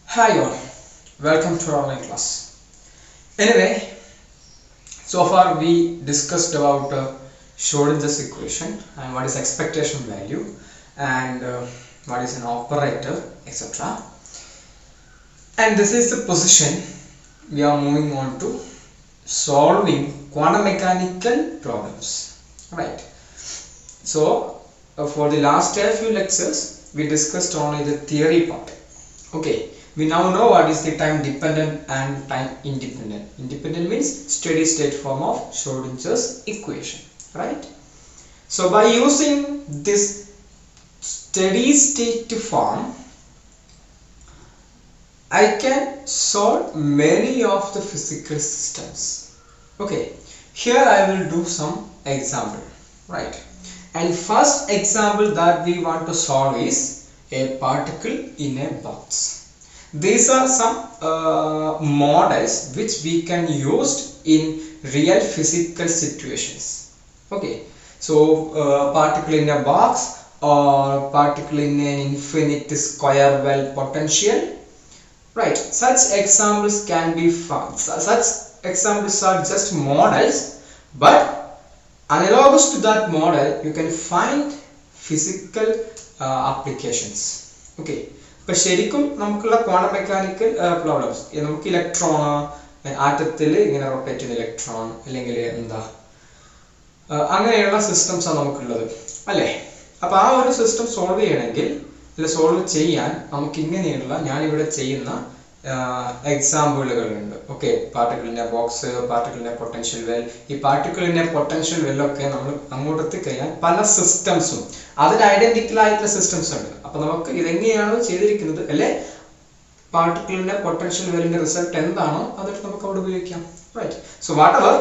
Hi all, welcome to our online class. Anyway, so far we discussed about Schrodinger's equation and what is expectation value and what is an operator, etc. And this is the position we are moving on to solving quantum mechanical problems, right? So for the last few lectures we discussed only the theory part. Okay, we now know what is the time dependent and time independent. Independent means steady state form of Schrodinger's equation, right? So by using this steady state form, I can solve many of the physical systems. Okay, here I will do some example, right? And first example that we want to solve is a particle in a box. These are some models which we can use in real physical situations. Okay, so particle in a box or particle in an infinite square well potential. Right, such examples can be found. Such examples are just models, but analogous to that model, you can find physical applications. Okay, but sherikum namukkulla quantum mechanical problems. Namukku electron atomil ingane rotate cheyna electron allengil endha അങ്ങനെയുള്ള systems ആണ് നമുക്കുള്ളത് അല്ലേ. അപ്പോൾ ആ ഒരു system solve ചെയ്യണമെങ്കിൽ solve ചെയ്യാൻ നമുക്ക് ഇങ്ങനെയുള്ള ഞാനിവിടെ ചെയ്യുന്ന എക്സാമ്പിളുകളുണ്ട്. ഓക്കെ, പാർട്ടിക്കിളിൻ്റെ ബോക്സ്, പാർട്ടിക്കിളിൻ്റെ പൊട്ടൻഷ്യൽ വെൽ. ഈ പാർട്ടിക്കിളിൻ്റെ പൊട്ടൻഷ്യൽ വെല്ലൊക്കെ നമ്മൾ അങ്ങോട്ടെത്തി കഴിഞ്ഞാൽ പല സിസ്റ്റംസും അതിന് ഐഡന്റിക്കൽ ആയിട്ടുള്ള സിസ്റ്റംസ് ഉണ്ട്. അപ്പോൾ നമുക്ക് ഇതെങ്ങനെയാണ് ചെയ്തിരിക്കുന്നത് അല്ലെ, പാർട്ടിക്കിളിൻ്റെ പൊട്ടൻഷ്യൽ വെല്ലിൻ്റെ റിസൾട്ട് എന്താണോ അതെടുത്ത് നമുക്ക് അവിടെ ഉപയോഗിക്കാം. Right, so whatever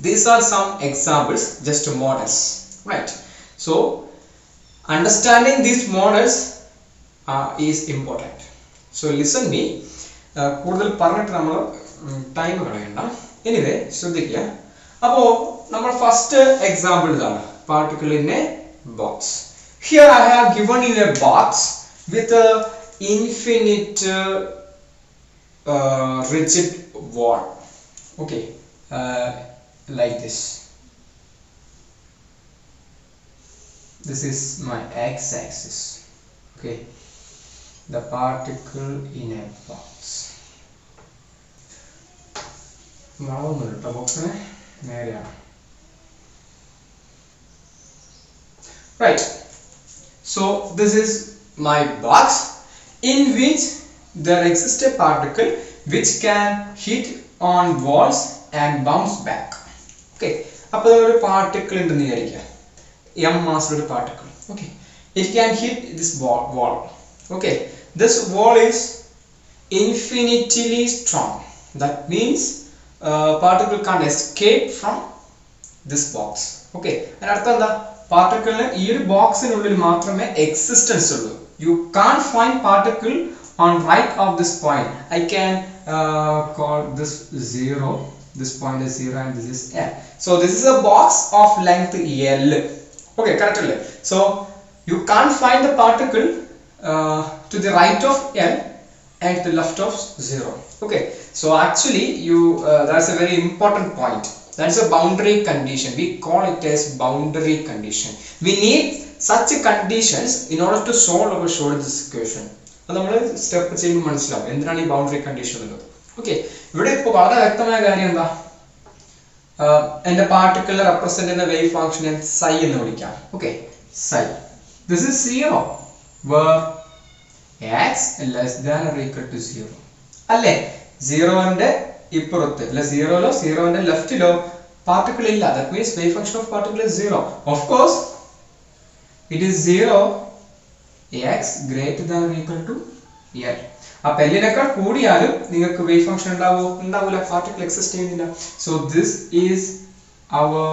these are some examples, just models, right? So understanding these models is important. So listen me, കൂടുതൽ പറഞ്ഞിട്ട് നമ്മൾ ടൈം കളയണ്ട. എനിവേ ശ്രദ്ധിക്കുക. അപ്പോൾ നമ്മൾ ഫസ്റ്റ് എക്സാമ്പിൾ ഇതാണ്, particle in A box. Here I have given U A box with infinite rigid wall. Okay, like this. This is my x-axis. Okay, the particle in a box. Right, so this is my box in which there exists a particle which can hit on walls and bounce back. Okay, അപ്പോൾ ഒരു particle ഉണ്ടെന്ന് വിചാരിക്കുക, m മാസ്സുള്ള particle. Okay, it can hit this wall. Okay, this wall is infinitely strong. That means particle can't escape from this box. Okay, അതിനർത്ഥം എന്താ, പാർട്ടിക്കിളിന് ഈ ഒരു ബോക്സിനുള്ളിൽ മാത്രമേ എക്സിസ്റ്റൻസ് ഉള്ളൂ. You can't find particle on right of this point. I can call this 0. This point is 0 and this is L. So this is a box of length L. Okay, correctly. So you can't find the particle to the right of L and to the left of 0. Okay, so actually that's a very important point. That's a boundary condition. We call it as boundary condition. We need such conditions in order to solve our Schrodinger's equation. അത് നമ്മൾ step ചെയ്യുമ്പോൾ മനസ്സിലാവും എന്തിനാണ് ഈ boundary condition ഉള്ളത്. Okay, ഇവിടെ ഇപ്പോൾ വളരെ വ്യക്തമായ കാര്യം എന്താ, എന്റെ പാർട്ടിക്കിൾ റെപ്രസെന്റ് ചെയ്യുന്ന വേവ് ഫംഗ്ഷൻ ഞാൻ psi എന്ന് വിളിക്കാം. Okay, psi. This is 0 where x less than or equal to 0. അല്ലേ, 0ന്റെ ഇപ്പുറത്ത് അല്ല, 0ന്റെ ലെഫ്റ്റിലോ പാർട്ടിക്കിൾ ഇല്ല. That means wave function of particle is 0. Of course it is 0 x greater than or equal to L. അപ്പോൾ എല്ലിനേക്കാൾ കൂടിയാലും നിങ്ങൾക്ക് വേവ് ഫംഗ്ഷൻ ഉണ്ടാവില്ല, particle exist ചെയ്യുന്നില്ല. So this is our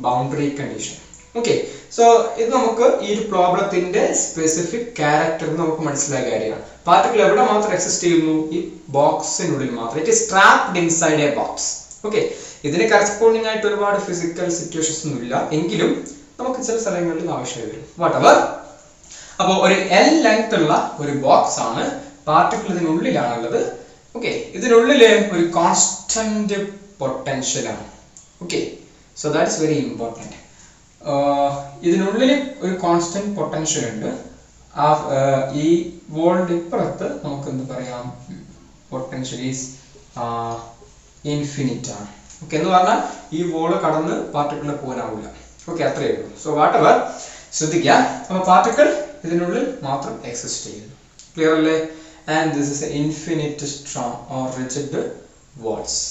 boundary condition. Okay, so ഇത് നമുക്ക് ഈ ഒരു പ്രോബ്ലത്തിന്റെ സ്പെസിഫിക് ക്യാരക്ടർ നമുക്ക് മനസ്സിലായ കാര്യമാണ്. പാർട്ടിക്കിൾ എവിടെ മാത്രം എക്സിസ്റ്റ് ചെയ്യുന്നു, ഈ ബോക്സിനുള്ളിൽ മാത്രം. It is trapped inside A box. Okay, ഇതിന് കറസ്പോണ്ടിങ് ആയിട്ട് ഒരുപാട് ഫിസിക്കൽ സിറ്റുവേഷൻസ് ഒന്നും ഇല്ല, എങ്കിലും നമുക്ക് ചില സ്ഥലങ്ങളിൽ ആവശ്യമായി വരും. വാട്ട് എവർ, അപ്പോൾ ഒരു L ലെങ്ത് ഉള്ള ഒരു ബോക്സ് ആണ്, പാർട്ടിക്കിൾ ഇതിനുള്ളിലാണുള്ളത്. ഓക്കെ, ഇതിനുള്ളിൽ ഒരു കോൺസ്റ്റന്റ് പൊട്ടൻഷ്യൽ ആണ്. Okay, so that is very important. ഇതിനുള്ളിൽ ഒരു കോൺസ്റ്റന്റ് പൊട്ടൻഷ്യൽ ഉണ്ട്. ഈ വോളിന്റെ ഇപ്പുറത്ത് നമുക്ക് എന്ത് പറയാം, പൊട്ടൻഷ്യൽ ഈസ് ഇൻഫിനിറ്റ് ആണ്. ഓക്കെ, എന്ന് പറഞ്ഞാൽ ഈ വോള് കടന്ന് പാർട്ടിക്കിളിൽ പോകാനാവില്ല. ഓക്കെ, അത്രയേ ഉള്ളൂ. സോ വാട്ട് എവർ, ശ്രദ്ധിക്കുക, അപ്പോൾ പാർട്ടിക്കിൾ ഇതിനുള്ളിൽ മാത്രം എക്സിസ്റ്റ് ചെയ്യുന്നു. ക്ലിയർ അല്ലേ? And this is infinite strong or rigid walls.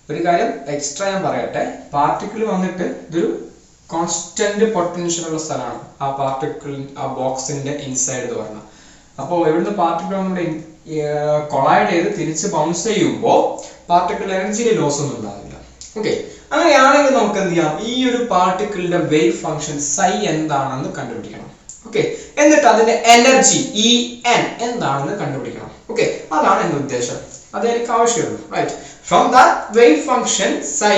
ഒരു കാര്യം എക്സ്ട്രാ ഞാൻ പറയട്ടെ, പാർട്ടിക്കിൾ വന്നിട്ട് ഇതൊരു കോൺസ്റ്റന്റ് പൊട്ടൻഷ്യൽ ഉള്ള സ്ഥലമാണ് ആ പാർട്ടിക്കിൾ, ആ ബോക്സിന്റെ ഇൻസൈഡ് എന്ന് പറഞ്ഞാൽ. അപ്പോൾ ഇവിടുന്ന് പാർട്ടിക്കിൾ നമ്മുടെ കൊളൈഡ് ചെയ്ത് തിരിച്ച് ബൗൺസ് ചെയ്യുമ്പോൾ പാർട്ടിക്കിൾ എനർജിയിൽ ലോസ് ഒന്നും ഉണ്ടാവില്ല. ഓക്കെ, അങ്ങനെയാണെങ്കിൽ നമുക്ക് എന്ത് ചെയ്യാം, ഈ ഒരു പാർട്ടിക്കിളിന്റെ വേവ് ഫംഗ്ഷൻ psi എന്താണെന്ന് കണ്ടുപിടിക്കണം. ഓക്കെ, എന്നിട്ട് അതിന്റെ എനർജി En എന്താണെന്ന് കണ്ടുപിടിക്കണം. ഓക്കെ, അതാണ് എന്റെ ഉദ്ദേശം, അത് എനിക്ക് ആവശ്യമുള്ളൂ. Right, from that wave function psi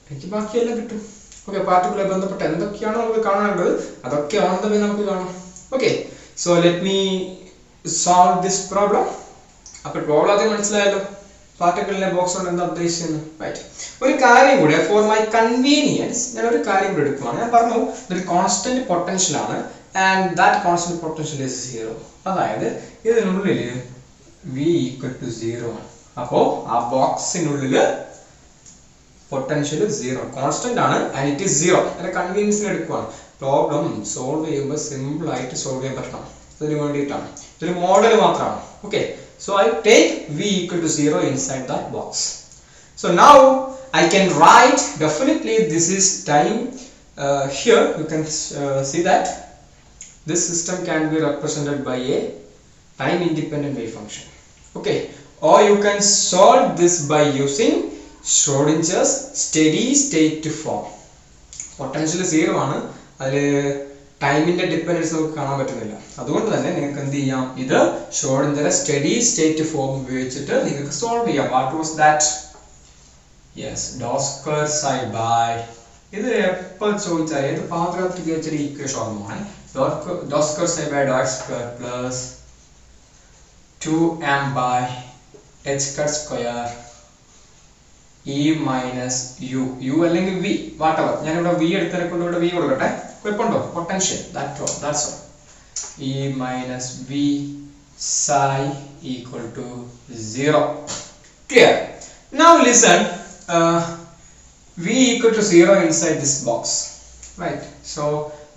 എനിക്ക് ബാക്കിയെല്ലാം കിട്ടും. ഓക്കെ, പാർട്ടിക്കിളെ ബന്ധപ്പെട്ട് എന്തൊക്കെയാണ് നമുക്ക് കാണാനുള്ളത് അതൊക്കെ ഓൺ ദ വേ നമുക്ക് കാണാം. Okay, so let me solve this problem. അപ്പോൾ പ്രോബ്ലം ആദ്യം മനസ്സിലായല്ലോ, പാർട്ടിക്കിളിനെ ബോക്സ് കൊണ്ട് എന്താ ഉദ്ദേശിക്കുന്നത്. റൈറ്റ്, ഒരു കാര്യം കൂടെ ഫോർ മൈ കൺവീനിയൻസ് ഞാൻ ഒരു കാര്യം കൂടെ എടുക്കുകയാണ്. ഞാൻ പറഞ്ഞു ഇതൊരു കോൺസ്റ്റന്റ് പൊട്ടൻഷ്യൽ ആണ്, and that constant potential is 0. അതായത് ഇതിനുള്ളിൽ V equal to 0 ആണ്. അപ്പോൾ ആ ബോക്സിനുള്ളിൽ പൊട്ടൻഷ്യൽ 0 കോൺസ്റ്റന്റ് ആണ്, ആൻഡ് ഇറ്റ് ഈസ് 0. അതിന്റെ കൺവീനിയൻസിന് എടുക്കുകയാണ്. പ്രോബ്ലം സോൾവ് ചെയ്യുമ്പോൾ സിമ്പിൾ ആയിട്ട് സോൾവ് ചെയ്യാൻ പറ്റണം, അതിന് വേണ്ടിയിട്ടാണ്. ഇതൊരു മോഡൽ മാത്രമാണ്. Okay, so I take V equal to 0 inside that box. So now I can write, definitely this is time. Here you can see that this system can be represented by a time independent wave function. Okay, or you can solve this by using Schrodinger's steady state form. Potential 0 ആണ്, അതിൽ ടൈമിന്റെ dependence നമുക്ക് കാണാൻ പറ്റുന്നില്ല. അതുകൊണ്ട് തന്നെ നിങ്ങൾക്ക് എന്ത് ചെയ്യാം, ഇത് ഷ്രോഡിഞ്ചർ സ്റ്റഡി സ്റ്റേറ്റ് ഫോം ഉപയോഗിച്ചിട്ട് നിങ്ങൾക്ക് സോൾവ് ചെയ്യാം. What was that? Yes, doh square psi by, ഇത് എപ്പോൾ ചോദിച്ചാൽ ഏത് പാത്രത്തിൽ വെച്ചൊരു ഈക്വേഷൻ ഓർമ്മയാണ്. Doh square psi by doh x square plus 2m by h cut square E minus u അല്ലെങ്കിൽ v, വാട്ട് എവർ. ഞാനിവിടെ v എടുത്തതിനെ കൊണ്ട് ഇവിടെ v കൊടുക്കട്ടെ, കുഴപ്പമുണ്ടോ? Potential, that's all. E minus v psi equal to 0. Clear? Now listen, v equal to 0 inside this box, right? So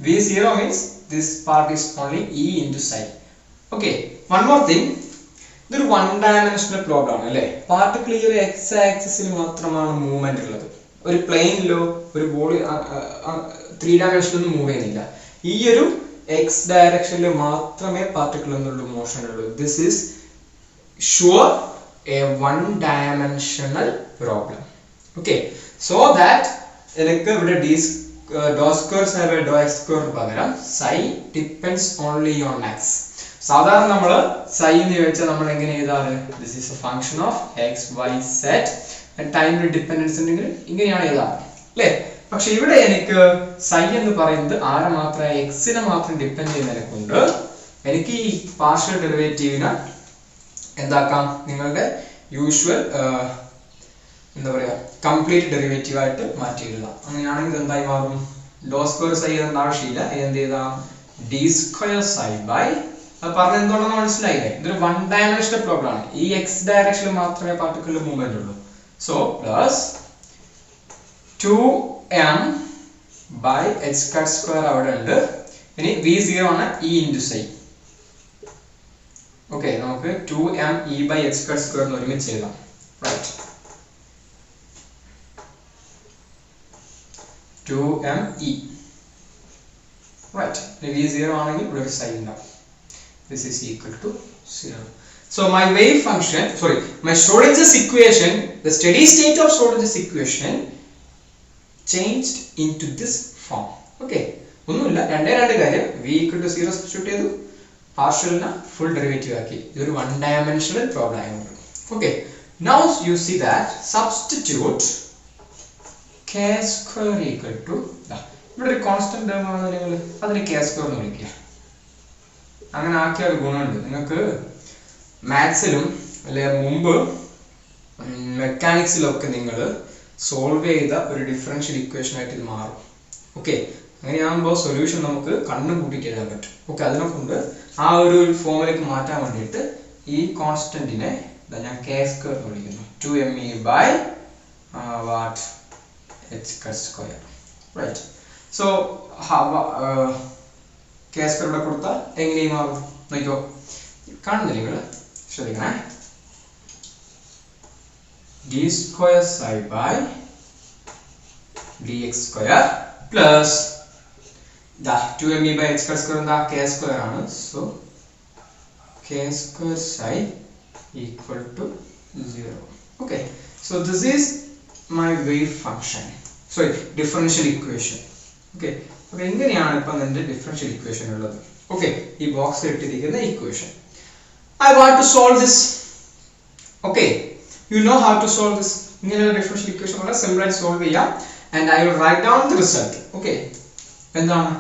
v0 means this part is only E into psi. Okay, one more thing, ഇതൊരു one dimensional problem ആണ് അല്ലേ. Particle ഈ ഒരു X ആക്സിസിൽ മാത്രമാണ് movement ഉള്ളത്, ഒരു പ്ലെയിനിലോ ഒരു ബോഡി 3 ഡയമെൻഷനിലൊന്നും മൂവ് ചെയ്യുന്നില്ല. ഈ ഒരു എക്സ് ഡയറക്ഷനിൽ മാത്രമേ പാർട്ടിക്കിൾ എന്നുള്ള മോഷൻ ഉള്ളൂ. This is sure a one dimensional problem. Okay, so that എനിക്ക് ഇവിടെ doh square psi by doh x square പകരം psi depends only on x. സാധാരണ നമ്മൾ psi എന്ന് ചോദിച്ചാൽ നമ്മൾ എങ്ങനെ എഴുതാറ്? This is a function of x y z, ടൈമിൽ ഡിപ്പെൻഡൻസ് ഉണ്ടെങ്കിൽ ഇങ്ങനെയാണ് എഴുതാറ് അല്ലേ. പക്ഷെ ഇവിടെ എനിക്ക് psi എന്ന് പറയുന്നത് ആരെ മാത്രം, എക്സിനെ മാത്രം ഡിപ്പെൻഡ് ചെയ്യുന്നതിനെ കൊണ്ട് എനിക്ക് ഈ പാർഷ്യൽ ഡെറിവേറ്റീവിനെ എന്താക്കാം, നിങ്ങളുടെ യൂഷ്വൽ എന്താ പറയുക കംപ്ലീറ്റ് ഡെറിവേറ്റീവ് ആയിട്ട് മാറ്റി എഴുതാം. അങ്ങനെയാണെങ്കിൽ എന്തായി മാറും? ഡോ സ്ക്വയർ psi എന്ന ആവശ്യമില്ല, എന്ത് ചെയ്താം, ഡി സ്ക്വയർ psi ബൈ, അത് പറഞ്ഞ എന്തുകൊണ്ടെന്ന് മനസ്സിലായില്ലേ, ഇതൊരു വൺ ഡയമെൻഷണൽ പ്രോബ്ലം ആണ്. ഈ എക്സ് ഡയറക്ഷനിൽ മാത്രമേ പാർട്ടിക്കിളിൽ മൂവ്മെന്റ് ഉള്ളൂ. So plus 2m by h cut square അവിടെ ഉണ്ട്. ഇനി v0 ആണ് E into psi. ഓക്കെ, നമുക്ക് 2m E by h cut square ഒരുമിച്ച് എഴുതാം. Right, 2m E. Right, v0 ആണെങ്കിൽ ഇവിടെ ഒരു psi ഉണ്ടാവും. This is equal to 0. So my wave function, my Schrodinger's equation, the steady state of Schrodinger's equation changed into this form. Okay, ഒന്നുമില്ല, രണ്ട് കാര്യം, v equal to 0 substitute ചെയ്തു, പാർഷ്യലിനെ full derivative ആക്കി. ഇതൊരു വൺ ഡയമെൻഷണൽ പ്രോബ്ലം ആയതുകൊണ്ട്. Okay, now you see that substitute k square equal to, ഇവിടെ ഒരു constant term ആണ് നിങ്ങൾ അതിനെ കെ സ്ക്വയർ എന്ന് വിളിക്കുക. അങ്ങനെ ആക്കിയ ഒരു ഗുണമുണ്ട് നിങ്ങൾക്ക്. മാത്സിലും അല്ലെ മുമ്പ് മെക്കാനിക്സിലൊക്കെ നിങ്ങൾ സോൾവ് ചെയ്ത ഒരു ഡിഫറൻഷ്യൽ ഇക്വേഷൻ ആയിട്ട് ഇത് മാറും. ഓക്കെ, അങ്ങനെയാകുമ്പോൾ സൊല്യൂഷൻ നമുക്ക് കണ്ണും കൂട്ടിയിട്ട് എഴുതാൻ പറ്റും. ഓക്കെ, അതിനെ കൊണ്ട് ആ ഒരു ഫോമിലേക്ക് മാറ്റാൻ വേണ്ടിയിട്ട് ഈ കോൺസ്റ്റന്റിനെ ഞാൻ കെ സ്ക്വയർ എന്ന് വിളിക്കുന്നു. 2me by what h square, right? So K square ഇവിടെ കൊടുത്താൽ എങ്ങനെയും മാറും നോക്കിയോ, കാണുന്നില്ല നിങ്ങൾ, ശ്രദ്ധിക്കണേ. d square psi by dx square plus 2me by h square എന്താ k square ആണ്. so k square psi equal to 0. okay, so this is my wave function, sorry, differential equation. okay, അപ്പോൾ എങ്ങനെയാണ് ഇപ്പോൾ എൻ്റെ ഡിഫറൻഷ്യൽ ഇക്വേഷൻ ഉള്ളത്? Okay, ഈ ബോക്സിൽ ഇട്ടിരിക്കുന്ന equation I want to solve this. okay, you know how to solve this. ഇങ്ങനെയുള്ള differential equation വളരെ സിമ്പിൾ ആയി സോൾവ് ചെയ്യാം. and I will write down the result. okay, എന്താണ്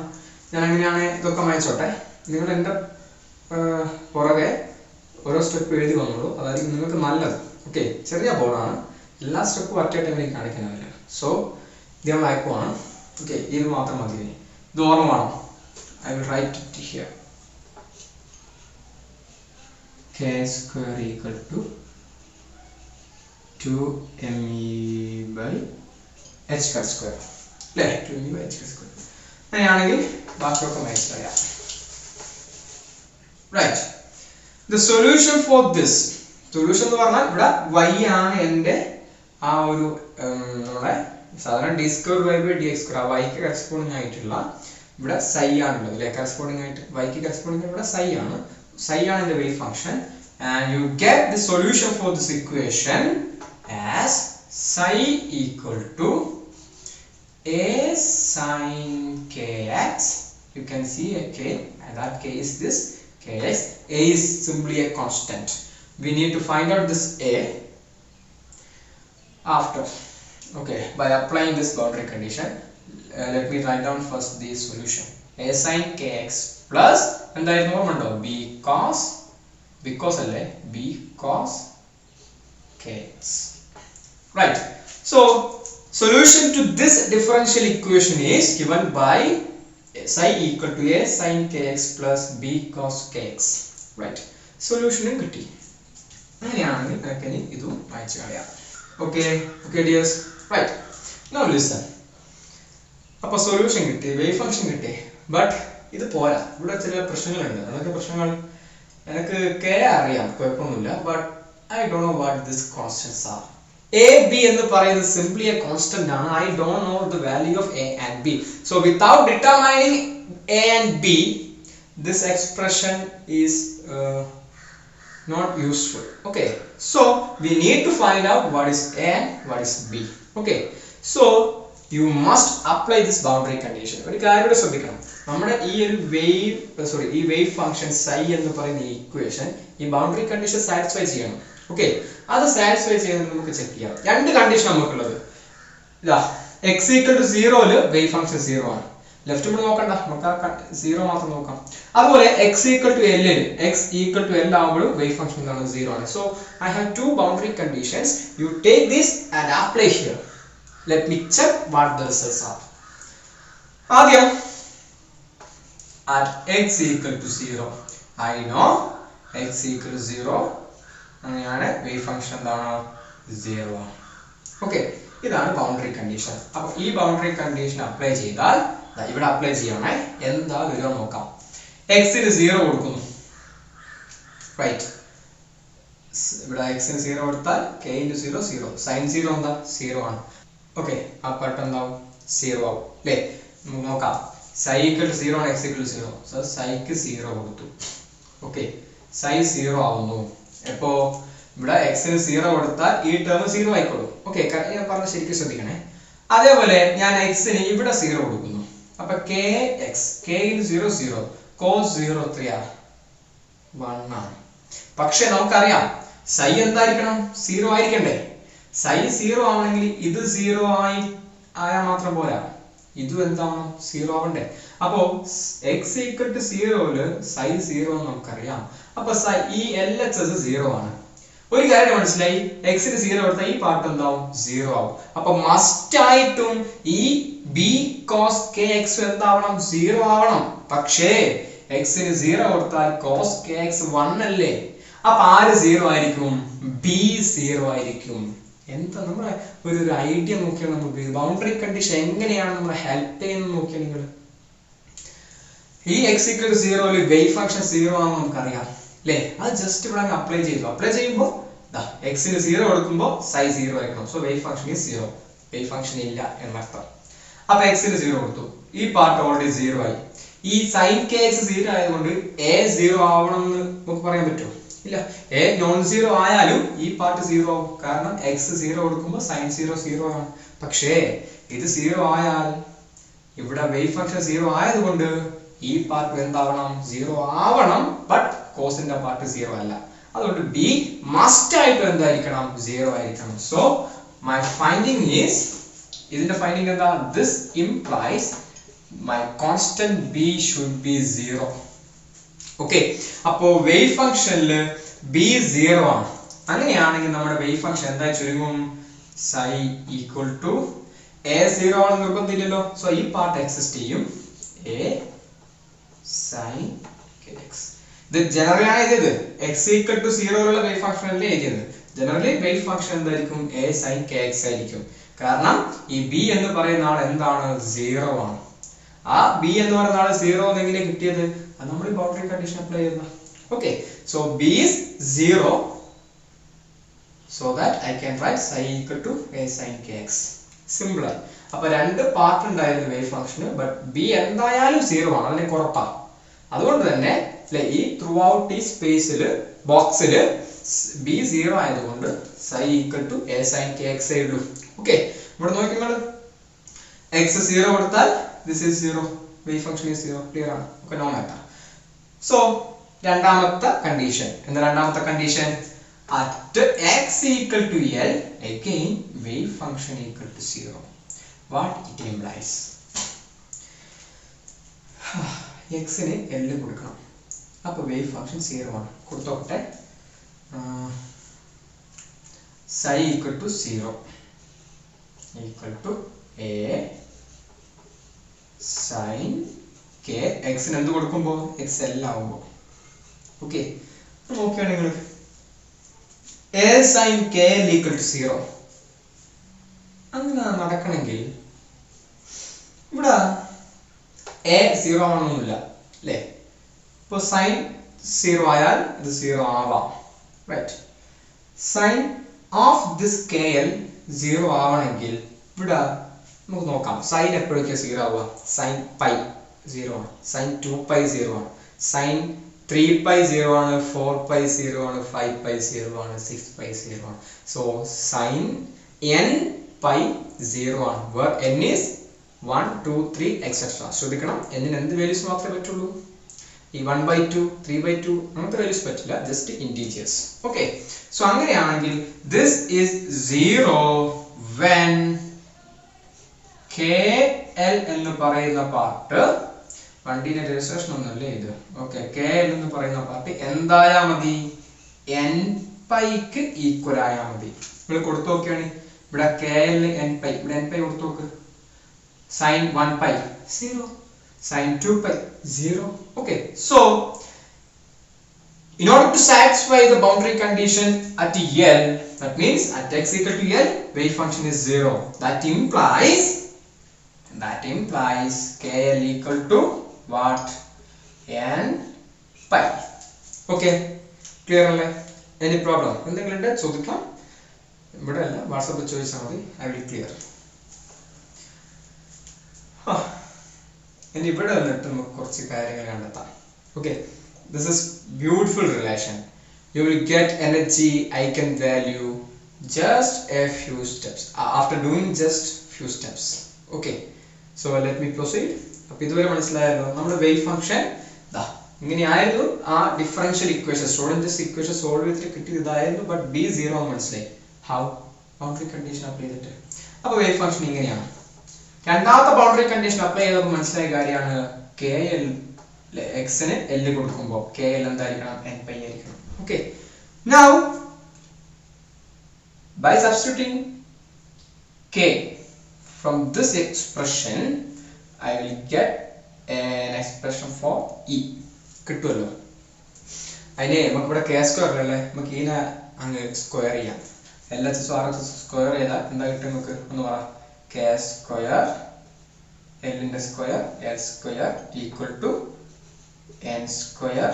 ഞാൻ എങ്ങനെയാണ് ഇതൊക്കെ വായിച്ചോട്ടെ, നിങ്ങൾ എൻ്റെ പുറകെ ഓരോ സ്റ്റെപ്പ് എഴുതി വന്നോളൂ, അതായിരിക്കും നിങ്ങൾക്ക് നല്ലത്. ഓക്കെ, ചെറിയ ബോർഡാണ്, എല്ലാ സ്റ്റെപ്പും ഒറ്റ ടൈമിലേക്ക് കാണിക്കാനാവില്ല. സോ ഇദ്ദേഹം വായിക്കുവാണ്. ഓക്കെ, ഇത് മാത്രം മതി, ഇത് ഓർമ്മ വേണം. I will write it here. k square equal to 2me by h square അല്ലേ, 2me by h square. അങ്ങനെയാണെങ്കിൽ ബാക്കിയൊക്കെ മനസ്സിലായാം. Right, the solution for this, solution എന്ന് പറഞ്ഞാൽ ഇവിടെ y ആണ് എൻ്റെ ആ ഒരു നമ്മുടെ സാധാരണ d square y by dx square, ആ y ക്ക് കറസ്പോണ്ടിങ് ആയിട്ടുള്ള ഇവിടെ psi ആണുള്ളത് അല്ലേ, കറസ്പോണ്ടിങ് ആയിട്ട് y ക്ക് കറസ്പോണ്ടിങ് ഇവിടെ psi ആണ്. psi ആണ് എൻ്റെ wave function, and you get the solution for this equation as psi equal to a sin kx. you can see a k, and that k is this kx. a is simply a constant. we need to find out this a after. okay, by applying this boundary condition, let me write down first the solution. a sin kx plus എന്തായിരുന്നു ഓർമ്മയുണ്ടോ, b cos അല്ലേ, b cos kx. right, so solution to this differential equation is given by psi equal to a sin kx plus b cos kx. right, solution കിട്ടി. അങ്ങനെയാണെങ്കിൽ നമുക്ക് ഇതും വായിച്ചു കളയാം. okay dears, right, now listen. അപ്പോൾ solution കിട്ടി, wave function കിട്ടി, but ഇത് പോരാ, ഇവിടെ ചില പ്രശ്നങ്ങളുണ്ട്. അതൊക്കെ പ്രശ്നങ്ങൾ എനിക്ക് കെ അറിയാം, കുഴപ്പമൊന്നുമില്ല, but I don't know what this constants are. A B എന്ന് പറയുന്നത് സിംപ്ലി എ കോൺസ്റ്റന്റ് ആണ്. I don't know the value of A and B. So without determining A and B, this expression is not useful. okay, so we need to find out what is a and what is b. okay, so you must apply this boundary condition. ഒരു കാര്യം ശ്രദ്ധിക്കണം, നമ്മുടെ ഈ ഒരു ഈ wave function psi എന്ന് പറയുന്ന ഈ ഇക്വേഷൻ ഈ ബൗണ്ടറി കണ്ടീഷൻ സാറ്റിസ്ഫൈ ചെയ്യണം. ഓക്കെ, അത് സാറ്റിസ്ഫൈ ചെയ്യുന്നത് നമുക്ക് ചെക്ക് ചെയ്യാം. രണ്ട് കണ്ടീഷൻ നമുക്കുള്ളത്, ഇതാ x equal to 0 wave function 0 ആണ്. ലെഫ്റ്റ് നമ്മൾ നോക്കണ്ട, നമുക്ക് ആ 0 മാത്രം നോക്കാം. അതുപോലെ x equal to L ആകുമ്പോഴും വേവ് ഫംഗ്ഷൻ എന്താണ് 0 ആണ്. So I have two boundary conditions. You take this and apply here. let me check what the results are. ആദ്യം at x equal to 0, I know x equal to 0 അങ്ങനെയാണ് wave function എന്താണ് 0 ആണ്. Okay, ഇതാണ് boundary condition. അപ്പോൾ ഈ boundary condition apply ചെയ്താൽ ഇവിടെ apply ചെയ്യണേ, എന്താ വരിക നോക്കാം. x ന് 0 കൊടുക്കുന്നു, റൈറ്റ്, ഇവിടെ x ന് 0 കൊടുത്താൽ k × 0 0, sin 0 എന്താ 0 ആണ്. ഓക്കെ, ആ പാർട്ട് എന്താവും 0 ആവും അല്ലേ. നമുക്ക് നോക്കാം, psi equal to 0 ആണ്, x equal to 0. So psi ക്ക് 0 കൊടുത്തു. ഓക്കെ, psi 0 ആവുന്നു. എപ്പോ ഇവിടെ x ന് 0 കൊടുത്താൽ ഈ ടേം 0 ആയിക്കോളും. ഓക്കെ, ഞാൻ പറഞ്ഞ ശരിക്കും ശ്രദ്ധിക്കണേ. അതേപോലെ ഞാൻ x ന് ഇവിടെ 0 കൊടുക്കുന്നു, അപ്പൊ kx, k × 0 0, cos 0 3 1 ആണ്. പക്ഷെ നമുക്കറിയാം psi എന്തായിരിക്കണം, 0 ആയിരിക്കണ്ടേ. psi 0 ആവണമെങ്കിൽ ഇത് 0 ആയാൽ മാത്രം പോരാ, ഇതും എന്താണോ സീറോ ആവണ്ടേ. അപ്പോ എക്സ് ഈക്വൽ ടു സീറോയില് സൈ സീറോ എന്ന് നമുക്കറിയാം. അപ്പൊ ഈ LHS സീറോ ആണ്. ഒരു കാര്യം മനസ്സിലായി, എക്സിന് സീറോ കൊടുത്താൽ ഈ പാർട്ട് എന്താവും സീറോ ആവും. അപ്പൊ മസ്റ്റ് ആയിട്ടും ഈ ബി കോസ് കെ എക്സ് എന്താവണം സീറോ ആവണം. പക്ഷേ എക്സിന് സീറോ കൊടുത്താൽ കോസ് കെ എക്സ് 1 അല്ലേ. അപ്പൊ ആര് സീറോ ആയിരിക്കും? ബി സീറോ ആയിരിക്കും. എന്താ നമ്മുടെ ഒരു ഐഡിയ നോക്കിയാൽ നമുക്ക് ബൗണ്ടറി കണ്ടീഷൻ എങ്ങനെയാണ് നമ്മളെ ഹെൽപ്പ് ചെയ്യുന്നത് നോക്കിയാൽ നിങ്ങൾ ഈ എക്സ് ഈക്വൽ ടു സീറോയില് വേവ് ഫംഗ്ഷൻ സീറോ ആണെന്ന് നമുക്കറിയാം അല്ലേ. അത് ജസ്റ്റ് ഇവിടെ അപ്ലൈ ചെയ്തു. അപ്ലൈ ചെയ്യുമ്പോൾ എക്സിന് സീറോ കൊടുക്കുമ്പോൾ സൈ സീറോ ആയിരിക്കണം. So wave function is zero. Wave function ഇല്ല എന്നർത്ഥം. അപ്പൊ എക്സിന് സീറോ കൊടുത്തു, ഈ പാർട്ട് ഓൾറെഡി സീറോ ആയി. ഈ സൈൻ കെ എക്സ് സീറോ ആയതുകൊണ്ട് എ സീറോ ആവണം എന്ന് നമുക്ക് പറയാൻ പറ്റുമോ? ഇല്ല. എ നോൺ സീറോ ആയാലും ഈ പാർട്ട് സീറോ ആവും. കാരണം എക്സ് സീറോ കൊടുക്കുമ്പോൾ സൈൻ സീറോ സീറോ ആണ്. പക്ഷേ ഇത് സീറോ ആയാൽ ഇവിടെ വേവ് ഫംഗ്ഷൻ സീറോ ആയതുകൊണ്ട് ഈ പാർട്ട് എന്താവണം സീറോ ആവണം. ബട്ട് കോസിന്റെ പാർട്ട് സീറോ അല്ല. അതുകൊണ്ട് ബി മസ്റ്റ് ആയിട്ട് എന്തായിരിക്കണം സീറോ ആയിരിക്കണം. സോ മൈ ഫൈൻഡിങ് ഈസ്, ഇതിന്റെ ഫൈൻഡിങ് എന്താ? This implies my constant b should be 0. Okay, അപ്പോ വേവ് ഫംഗ്ഷനില് b 0 ആണ്. അങ്ങനെയാണെങ്കിൽ നമ്മുടെ വേവ് ഫംഗ്ഷൻ എന്താ ചുരുങ്ങും? psi equal to a 0 ആണെന്ന് നിർബന്ധമില്ലല്ലോ. സോ ഈ പാർട്ട് എക്സിസ്റ്റ് ചെയ്യും, a sin kx. ഇത് ജനറൽ ആയത് x equal to 0 ഉള്ള വേവ് ഫംഗ്ഷൻ അല്ലേ എഴുതിയത്. ജനറലി വേവ് ഫംഗ്ഷൻ എന്തായിരിക്കും? a sin kx ആയിരിക്കും. കാരണം ഈ b എന്ന് പറയുന്ന ആൾ എന്താണ്? 0 ആണ്. ആ ബി എന്ന് പറയുന്ന ആള് സീറോ എങ്ങനെ കിട്ടിയത്? അത് നമ്മൾ ബൗണ്ടറി കണ്ടീഷൻ അപ്ലൈ ചെയ്യുന്ന. Okay, so B is zero, so that I can write psi equal to a sin kx. Simple ആയി. അപ്പൊ രണ്ട് പാർട്ട് ഉണ്ടായിരുന്നു വേവ് ഫംഗ്ഷന്, ബട്ട് ബി എന്തായാലും സീറോ ആണ്, അതിലേക്ക് ഉറപ്പാണ്. അതുകൊണ്ട് തന്നെ ഈ ത്രൂ ഔട്ട് ഈ സ്പേസില് ബോക്സില് ബി സീറോ ആയതുകൊണ്ട് psi equal to a sin kx ഉള്ളൂ. ഓക്കെ, ഇവിടെ നോക്കിങ്ങൾ എക്സ് സീറോ കൊടുത്താൽ this is 0, wave function is 0. clear ആണ്. okay, no matter. so രണ്ടാമത്തെ കണ്ടീഷൻ എന്താ? രണ്ടാമത്തെ condition at x equal to L again wave function equal to 0. what it implies? x ന് L കൊടുക്കണം. അപ്പോൾ wave function 0 ആണ്. കൊടുത്തോട്ടെ. psi equal to 0 equal to a sin k x ന് എന്ത് കൊടുക്കുമ്പോൾ x L ആവുമ്പോൾ. ഓക്കെ, നോക്കിയാണ് നിങ്ങൾ a sin k equal to 0 അങ്ങനെ നടക്കണമെങ്കിൽ ഇവിടെ a 0 ആവണമെന്നില്ല അല്ലേ. ഇപ്പോൾ സൈൻ 0 ആയാൽ ഇത് 0 ആവാം, right. Sine of this kl 0 ആവണമെങ്കിൽ ഇവിടെ നമുക്ക് നോക്കാം. സൈൻ എപ്പോഴൊക്കെ 0 ആവുക? സൈൻ പൈ 0 ആണ്, സൈൻ 2π 0 ആണ്, സൈൻ 3π 0 ആണ്, 4π 0 ആണ്, 5π 0 ആണ്, 6π 0 ആണ്. സോ സൈൻ n π 0 ആണ്, where n is 1 2 3 etc. ശ്രദ്ധിക്കണം, n ന് എന്ത് വാല്യൂസ് മാത്രമേ പറ്റുള്ളൂ? ഈ 1/2 3/2 അങ്ങനത്തെ വാല്യൂസ് പറ്റില്ല, ജസ്റ്റ് ഇന്റീജേഴ്സ്. ഓക്കെ, സോ അങ്ങനെയാണെങ്കിൽ ദിസ് ഈസ് 0 when KL എന്ന് പറയുന്ന പാർട്ട്, വണ്ടിയുടെ രജിസ്ട്രേഷൻ ഒന്നല്ലേ ഇത്. ഓക്കെ, KL എന്ന് പറയുന്ന പാർട്ട് എന്തായാ മതി? nπ ഈക്വൽ ആയാ മതി. നിങ്ങൾ കൊടുത്തു നോക്കിയാണ് ഇവിടെ KL nπ, ഇവിടെ nπ കൊടുത്തു നോക്ക്. sin 1π 0, sin 2π 0. okay, so in order to satisfy the boundary condition at L, that means at x equal to L wave function is 0. that implies KL equal to what? nπ. okay, clear അല്ലേ? any problem? എന്തെങ്കിലും ഉണ്ടെങ്കിൽ ചോദിക്കാം. ഇവിടെ അല്ല, വാട്സാപ്പിൽ ചോദിച്ചാൽ മതി, I will clear. ഇനി ഇവിടെ വന്നിട്ട് നമുക്ക് കുറച്ച് കാര്യങ്ങൾ കണ്ടെത്താം. okay, this is beautiful relation. you will get energy eigenvalue just a few steps, after doing just few steps. okay, so let me proceed. അപ്പോൾ ഇതുവരെ മനസ്സിലായല്ലോ നമ്മുടെ വേവ് ഫംഗ്ഷൻ ഇങ്ങനെയായിരുന്നു. ആ ഡിഫറൻഷ്യൽ ഇക്വേഷൻ സ്ട്രോഡിഞ്ചേഴ്സ് ഇക്വേഷൻ സോൾവ് ചെയ്തിട്ട് കിട്ടിയത് ഇതായിരുന്നു, ബട്ട് ബി 0 മനസ്സിലായി. ഹൗ? ബൗണ്ടറി കണ്ടീഷൻ അപ്ലൈ ചെയ്തിട്ട്. അപ്പോൾ വേവ് ഫംഗ്ഷൻ ഇങ്ങനെയാണ്. രണ്ടാമത്തെ ബൗണ്ടറി കണ്ടീഷൻ അപ്ലൈ ചെയ്തപ്പോൾ മനസ്സിലായ കാര്യമാണ് കെ എൽ എക്സിന് എൽ കൊടുക്കുമ്പോൾ കെ എൽ എന്തായിരിക്കണം എൻ പൈ ആയിരിക്കണം. Okay, now by substituting k from this expression I will get an expression for e കിട്ടുമല്ലോ. അതിന് നമുക്ക് ഇവിടെ കെ സ്ക്വയർ അല്ലേ, നമുക്ക് ഇതിനെ അങ്ങ് സ്ക്വയർ ചെയ്യാം. LHS RHS സ്ക്വയർ ചെയ്താൽ എന്താ കിട്ടും നമുക്ക് ഒന്ന് പറ. കെ സ്ക്വയർ എല്ലിന്റെ square L square equal to N square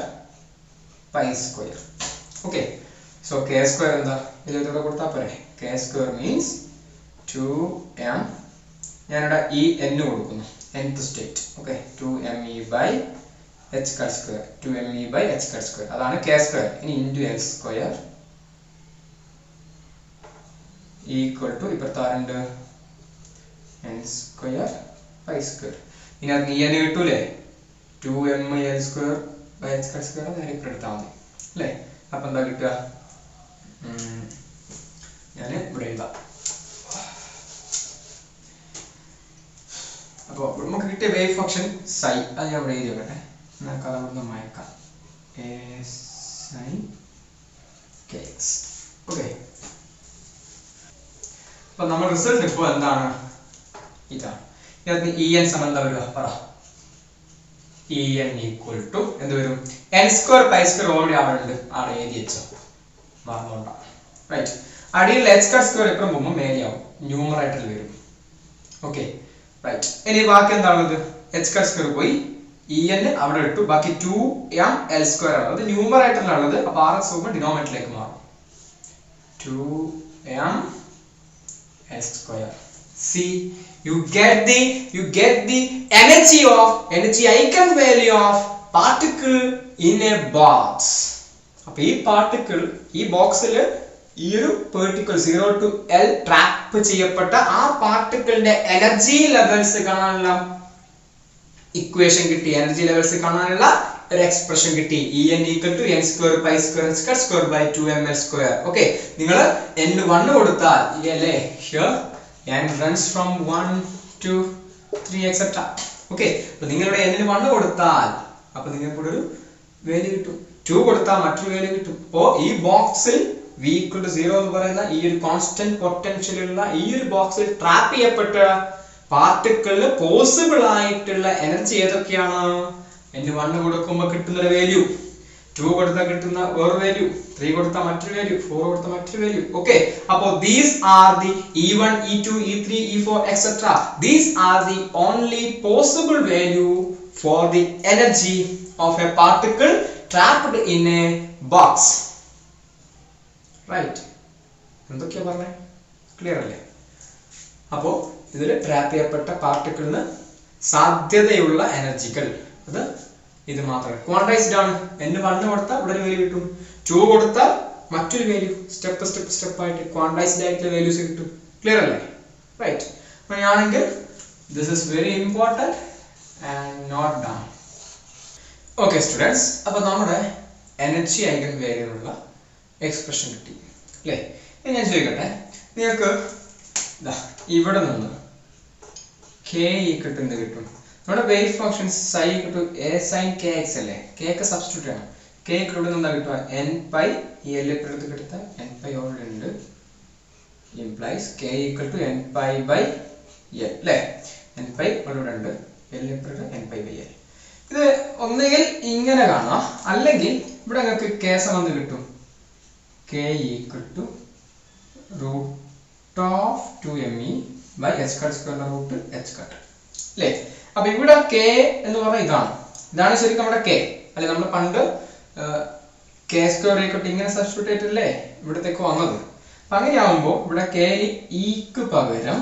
pi square. Okay, so k square എന്താ ഇതിലൂടെ കൊടുത്താൽ പോരെ. k square means 2m, ഞാനിവിടെ ഈ n കൊടുക്കുന്നു nth state. Okay, 2me by h cut square 2me by h cut square അതാണ് k square. ഇനി into l square equal to ഇപ്പുറത്താറുണ്ട് n square pi square. ഇനി അത് n കിട്ടൂലേ 2ml square by h cut square നേരെ ഇപ്പുറത്താൽ മതി അല്ലേ. അപ്പൊ എന്താ കിട്ടുക, ഞാൻ ഇവിടെ എഴുതാം. അപ്പോൾ നമുക്ക് കിട്ടിയ വേവ് ഫംഗ്ഷൻ സൈ, അത് ഞാൻ ഇവിടെ എഴുതി വെക്കട്ടെ, നമുക്ക് അത് അവിടെ മയക്കാം. ഓക്കെ, അപ്പൊ നമ്മുടെ റിസൾട്ട് ഇപ്പോൾ എന്താണ്, ഇതാണ്. ഇതിനകത്ത് ഇ എൻ സമം എന്താ വരിക പറ. ഇ എൻ ഈക്വൽ ടു എന്ത് വരും, N square pi square already അവിടെ ഉണ്ട്, അവിടെ എഴുതി വെച്ചോ മറന്നോണ്ടാ. റൈറ്റ്, അടിയിൽ എച്ച് കട്ട് സ്ക്വയർ എപ്പോഴും പോകുമ്പോൾ മേലെയാവും, ന്യൂമറേറ്ററിൽ വരും. Okay, right. ഇനി ബാക്കി എന്താണുള്ളത്, എച്ച് കട്ട് സ്ക്വയർ പോയി ഇ എൻ അവിടെ ഇട്ടു, ബാക്കി 2m l സ്ക്വയർ ആണ്, അത് ന്യൂമറേറ്ററിലുള്ളത്. അപ്പൊ ആർ എക്സ് പോകുമ്പോൾ ഡിനോമിനേറ്ററിലേക്ക് മാറും, 2m l square. See, you get the energy eigenvalue of particle in a box. അപ്പൊ ഈ പാർട്ടിക്കിൾ ഈ ബോക്സിൽ ഈ ഒരു പെർട്ടിക്കിൾ 0 to L ട്രാപ്പ് ചെയ്യപ്പെട്ട ആ പാർട്ടിക്കിളിന്റെ എനർജി ലെവൽസ് കാണാനുള്ള ഇക്വേഷൻ കിട്ടി, എനർജി ലെവൽസ് കാണാനുള്ള ഒരു എക്സ്പ്രഷൻ കിട്ടി. En equal to n square pi square h cut square by 2ml square. Okay, നിങ്ങൾ n1 കൊടുത്താൽ അല്ലേ, here n runs from 1 to 3 etc. Okay, അപ്പൊ നിങ്ങളുടെ n1 കൊടുത്താൽ അപ്പൊ നിങ്ങൾക്ക് ഇവിടെ ഒരു വാല്യൂ കിട്ടും, 2 കൊടുത്താൽ മറ്റൊരു വാല്യൂ കിട്ടും. അപ്പോ ഈ ബോക്സിൽ v equal to 0 എന്ന് പറയുന്ന ഈ ഒരു കോൺസ്റ്റന്റ് പൊട്ടൻഷ്യൽ ഉള്ള ഈ ഒരു ബോക്സിൽ ട്രാപ്പ് ചെയ്യപ്പെട്ട പാർട്ടിക്കിളിന് പോസിബിൾ ആയിട്ടുള്ള എനർജി ഏതൊക്കെയാണ്, n1 കൊടുക്കുമ്പോൾ കിട്ടുന്ന ഒരു വാല്യൂ, 2 കൊടുത്താൽ കിട്ടുന്ന വേറെ വാല്യൂ, 3 കൊടുത്താൽ മറ്റൊരു വാല്യൂ, 4 കൊടുത്താൽ മറ്റൊരു വാല്യൂ. ഓക്കെ, അപ്പോൾ these are the e1 e2 e3 e4 etc. these are the only possible value for the energy of a particle trapped in a box. Right, എന്തൊക്കെയാ പറഞ്ഞേ, ക്ലിയർ അല്ലേ? അപ്പോ ഇതിൽ ട്രാപ്പ് ചെയ്യപ്പെട്ട പാർട്ടിക്കിളിന് സാധ്യതയുള്ള എനർജികൾ അത് ഇത് മാത്രമേ ക്വാണ്ടൈസ്ഡ് ആണ്. n1 കൊടുത്താൽ ഇവിടെ ഒരു വാല്യൂ കിട്ടും, 2 കൊടുത്താൽ മറ്റൊരു വാല്യൂ, സ്റ്റെപ്പ് ആയിട്ട് ക്വാണ്ടൈസ്ഡ് ആയിട്ടുള്ള വാല്യൂസ് കിട്ടും. ക്ലിയർ അല്ലേ? റൈറ്റ്, അങ്ങനെയാണെങ്കിൽ this is very important and note down. Okay students, അപ്പൊ നമ്മുടെ എനർജി ഐഗൻ വാല്യൂനുള്ള എക്സ്പ്രഷൻ കിട്ടി അല്ലേ. ഇനി ഞാൻ ചോദിക്കട്ടെ, നിങ്ങൾക്ക് ഇവിടെ നിന്ന് k ഈക്വൽ ടു എന്ത് കിട്ടും, നമ്മുടെ wave function psi equal to a sin kx അല്ലേ, k ഒക്കെ സബ്സ്റ്റിറ്റ്യൂട്ട് ചെയ്യണം. k ഈക്വൽ ടു എന്താ കിട്ടുക, n pi ഈ l എടുത്ത് കിട്ടാൻ n pi ഓൾറെഡി ഉണ്ട്, implies k equal to n pi by l അല്ലേ, n pi ഇവിടെ ഉണ്ട്, l എടുത്ത് n pi by l. ഇത് ഒന്നുകിൽ ഇങ്ങനെ കാണാം, അല്ലെങ്കിൽ ഇവിടെ നിങ്ങൾക്ക് k സമം കിട്ടും, k equal to root of 2me by h cut square root h cut അല്ലേ. അപ്പൊ ഇവിടെ k എന്ന് പറഞ്ഞാൽ ഇതാണ് ശരിക്കും നമ്മുടെ k അല്ലെ, നമ്മൾ പണ്ട് k സ്ക്വയർ ഈക്വൽ ടു ഇങ്ങനെ സബ്സ്റ്റിറ്റ്യൂട്ട് ചെയ്തിട്ടല്ലേ ഇവിടത്തേക്ക് വന്നത്. അപ്പൊ അങ്ങനെയാവുമ്പോൾ ഇവിടെ k ക്ക് പകരം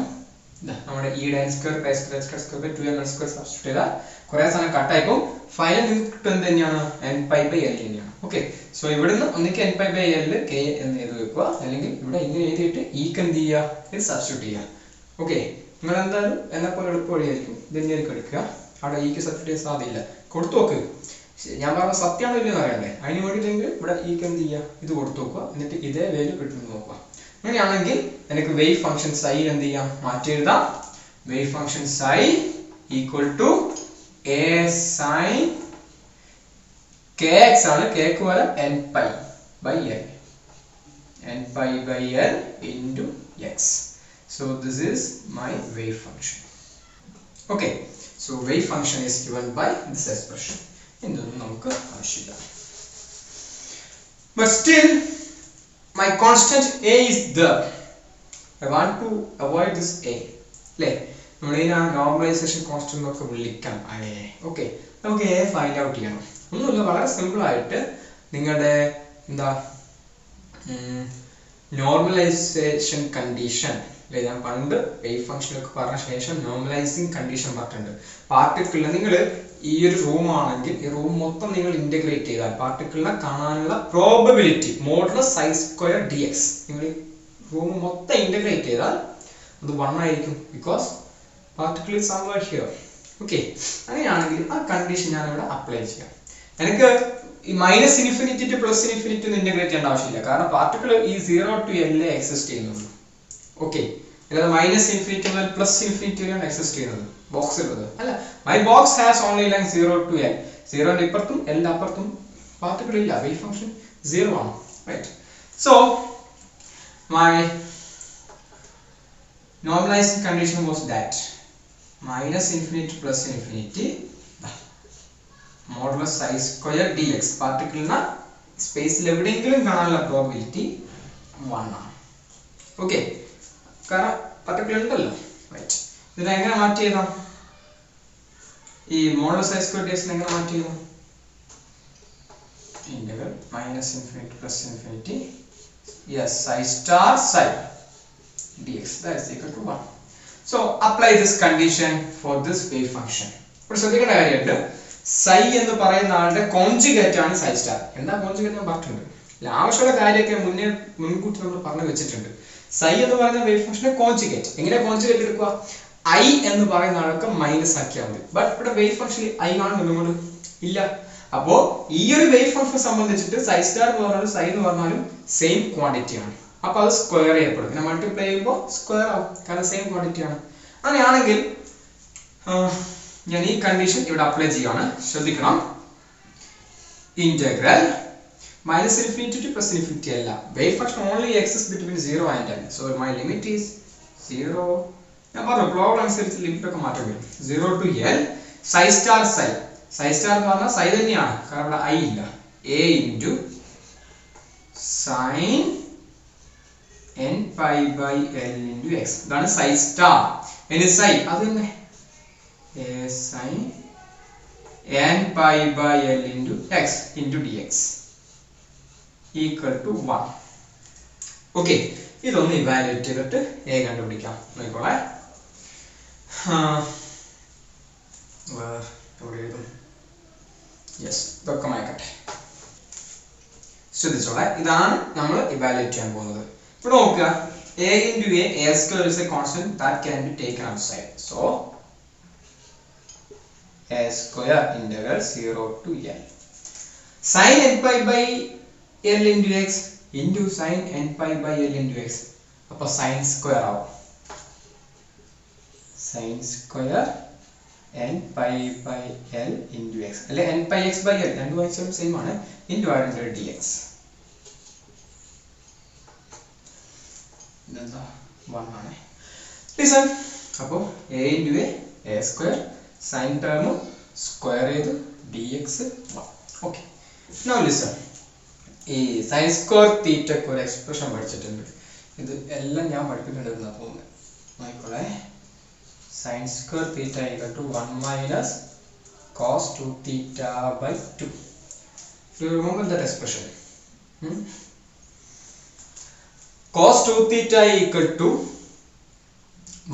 നമ്മുടെ ഈ n square pi square h cut square by 2ml square substitute ചെയ്താൽ കുറെ സാധനം കട്ടായിപ്പോ ഫൈനൽ കിട്ടുന്നത് തന്നെയാണ് n pi by l തന്നെയാണ്. ഓക്കെ, സോ ഇവിടുന്ന് ഒന്നിക്ക് n pi by l k എന്ന് എഴുതി വെക്കുക, അല്ലെങ്കിൽ ഇവിടെ ഇങ്ങനെ എഴുതിയിട്ട് ക്ക് എന്ത് ചെയ്യുക, ഇത് സബ്സ്റ്റിറ്റ്യൂട്ട് ചെയ്യുക. ഓക്കെ, നിങ്ങൾ എന്തായാലും എന്നെ പോലെ എളുപ്പ വഴിയായിരിക്കും ഇത് തന്നെയായിരിക്കും എടുക്കുക, അവിടെ ക്ക് സബ്സ്റ്റിറ്റ്യൂട്ട് ചെയ്യാൻ സാധ്യതയില്ല, കൊടുത്തു നോക്ക്. ഞാൻ പറഞ്ഞ സത്യമാണോ ഇല്ലെന്ന് അറിയണ്ടേ, അതിന് വേണ്ടിയിട്ടെങ്കിൽ ഇവിടെ ക്ക് എന്ത് ചെയ്യുക, ഇത് കൊടുത്തു നോക്കുക, എന്നിട്ട് ഇതേ വാല്യൂ കിട്ടുമെന്ന് നോക്കുക. അങ്ങനെയാണെങ്കിൽ എനിക്ക് വേവ് ഫംഗ്ഷൻ psi എന്ത് ചെയ്യാം, മാറ്റി എഴുതാം. wave function psi equal to a sin kx ആണ് k ക്ക് പകരം n pi by l n pi by l into x. So this is my wave function. Okay, so wave function is given by this expression. ഇതൊന്നും നമുക്ക് ആവശ്യമില്ല. But still my constant a is there. I want to avoid this a. അല്ലേ, നമ്മളിതിനെ normalisation constant എന്നൊക്കെ വിളിക്കാം. Okay, നമുക്ക് A find out ചെയ്യണം. ഒന്നുമില്ല, വളരെ സിമ്പിൾ ആയിട്ട് നിങ്ങളുടെ എന്താ നോർമലൈസേഷൻ കണ്ടീഷൻ അല്ലെ, ഞാൻ പണ്ട് വേവ് ഫംഗ്ഷനൊക്കെ പറഞ്ഞ ശേഷം നോർമലൈസിങ് കണ്ടീഷൻ പറഞ്ഞിട്ടുണ്ട്. പാർട്ടിക്കിളിനെ നിങ്ങൾ ഈ ഒരു റൂം ആണെങ്കിൽ ഈ റൂം മൊത്തം നിങ്ങൾ ഇന്റഗ്രേറ്റ് ചെയ്താൽ പാർട്ടിക്കിളിനെ കാണാനുള്ള probability modulus psi square D X, നിങ്ങൾ റൂം മൊത്തം ഇന്റഗ്രേറ്റ് ചെയ്താൽ അത് 1 ആയിരിക്കും. Because particle is somewhere here. Okay, അങ്ങനെയാണെങ്കിൽ ആ കണ്ടീഷൻ ഞാൻ ഇവിടെ അപ്ലൈ ചെയ്യാം. എനിക്ക് ഈ minus infinity to plus infinity ഒന്നും ഇന്റഗ്രേറ്റ് ചെയ്യേണ്ട ആവശ്യമില്ല. കാരണം പാർട്ടിക്കിൾ ഈ 0 to L എക്സിസ്റ്റ് ചെയ്യുന്നുള്ളൂ. ഓക്കെ, അല്ലാതെ മൈനസ് ഇൻഫിനിറ്റി മുതൽ പ്ലസ് ഇൻഫിനിറ്റി വരെയാണ് എക്സിസ്റ്റ് ചെയ്യുന്നത് ബോക്സിലുള്ളത്. അല്ല, my box has only line 0 to L. 0 ഇപ്പുറത്തും L അപ്പുറത്തും പാർട്ടിക്കിൾ ഇല്ല. വേവ് ഫംഗ്ഷൻ 0 ആണ്. Right. So my normalizing condition was that minus infinity plus infinity modulus psi square dx particle na space il evidengilum kananalla probability 1 ആണ്. Okay, കാരണം particle ഉണ്ടല്ലോ. Right, ഇതിനെ എങ്ങനെ മാറ്റി എഴുതാം? ഈ മോഡുലസ് psi square dx എങ്ങനെ മാറ്റി എഴുതാം? Integral minus infinity plus infinity yes psi star psi dx, that is equal to 1. So apply this condition for this wave function. ഇപ്പോൾ ശ്രദ്ധിക്കേണ്ട കാര്യമുണ്ട്, psi എന്ന് പറയുന്ന ആളുടെ കോൺജുഗേറ്റ് ആണ് psi star. എന്താ കോൺജുഗേറ്റ് ഞാൻ പറഞ്ഞിട്ടുണ്ട്. ആവശ്യമുള്ള കാര്യമൊക്കെ മുൻകൂട്ടി നമ്മൾ പറഞ്ഞു വെച്ചിട്ടുണ്ട്. psi എന്ന് പറയുന്ന വേവ് ഫംഗ്ഷന്റെ കോൺജുഗേറ്റ് എങ്ങനെ കോൺജുഗേറ്റ് എടുക്കുക? i എന്ന് പറയുന്ന ആളൊക്കെ മൈനസ് ആക്കിയാൽ മതി. ബട്ട് ഇവിടെ വേവ് ഫംഗ്ഷനിൽ i കാണുന്നുണ്ട് ഇല്ല. അപ്പോ ഈ ഒരു വേവ് ഫംഗ്ഷൻ സംബന്ധിച്ചിട്ട് psi star എന്ന് പറഞ്ഞാലും psi എന്ന് പറഞ്ഞാലും സെയിം ക്വാണ്ടിറ്റി ആണ്. അപ്പൊ അത് സ്ക്വയർ ചെയ്യപ്പെടും. പിന്നെ മൾട്ടിപ്ലൈ ചെയ്യുമ്പോൾ സ്ക്വയർ ആവും, കാരണം സെയിം ക്വാണ്ടിറ്റി ആണ്. അങ്ങനെയാണെങ്കിൽ ഞാൻ ഈ കണ്ടീഷൻ ഇവിടെ അപ്ലൈ ചെയ്യാണ്. ശ്രദ്ധിക്കണം, integral minus infinity to plus infinity അല്ല, wave function only exist between 0 and L. So my limit is 0. ഞാൻ പറഞ്ഞു പ്രോബ്ലം അനുസരിച്ച് ലിമിറ്റ് ഒക്കെ മാറ്റം വരും. 0 to L psi star psi. psi star എന്ന് പറഞ്ഞാൽ psi തന്നെയാണ്, കാരണം ഇവിടെ i ഇല്ല. a into sin n pi by L into x. ഇതാണ് psi star. ഇനി psi അത് തന്നെ a sin n pi by L into x into dx equal to 1. Okay, ഇതൊന്ന് ഇവാലുവേറ്റ് ചെയ്തിട്ട് a കണ്ടുപിടിക്കാം. നോക്കിക്കോളെ, യെസ് ഇതൊക്കെ മായ്ക്കട്ടെ. ശ്രദ്ധിച്ചോളെ, ഇതാണ് നമ്മൾ ഇവാലുവേറ്റ് ചെയ്യാൻ പോകുന്നത്. ഇവിടെ നോക്കുക, a into a square is a constant that can be taken outside. So a square integral 0 to L sin n pi by L into x into sin n pi by L into x. അപ്പോൾ sin square ആവും. sin square n pi by L into x അല്ലെ n pi x by L രണ്ടും വായിച്ചാലും same ആണ്. into r dx. ഇതെന്താ 1 ആണ്. Listen, അപ്പോൾ a into a square sine term square ചെയ്ത് dx 1. ഓക്കെ, നൗ ലിസൺ, ഈ സൈൻ സ്ക്വയർ തീറ്റയ്ക്ക് ഒരു എക്സ്പ്രഷൻ പഠിച്ചിട്ടുണ്ട്. ഇത് എല്ലാം ഞാൻ പഠിപ്പിക്കേണ്ടതെന്നാണ് തോന്നുന്നത്. നോക്കിക്കോളെ, sine square theta equal to 1 minus cos 2 theta by 2. Do you remember that expression? Cos 2 theta equal to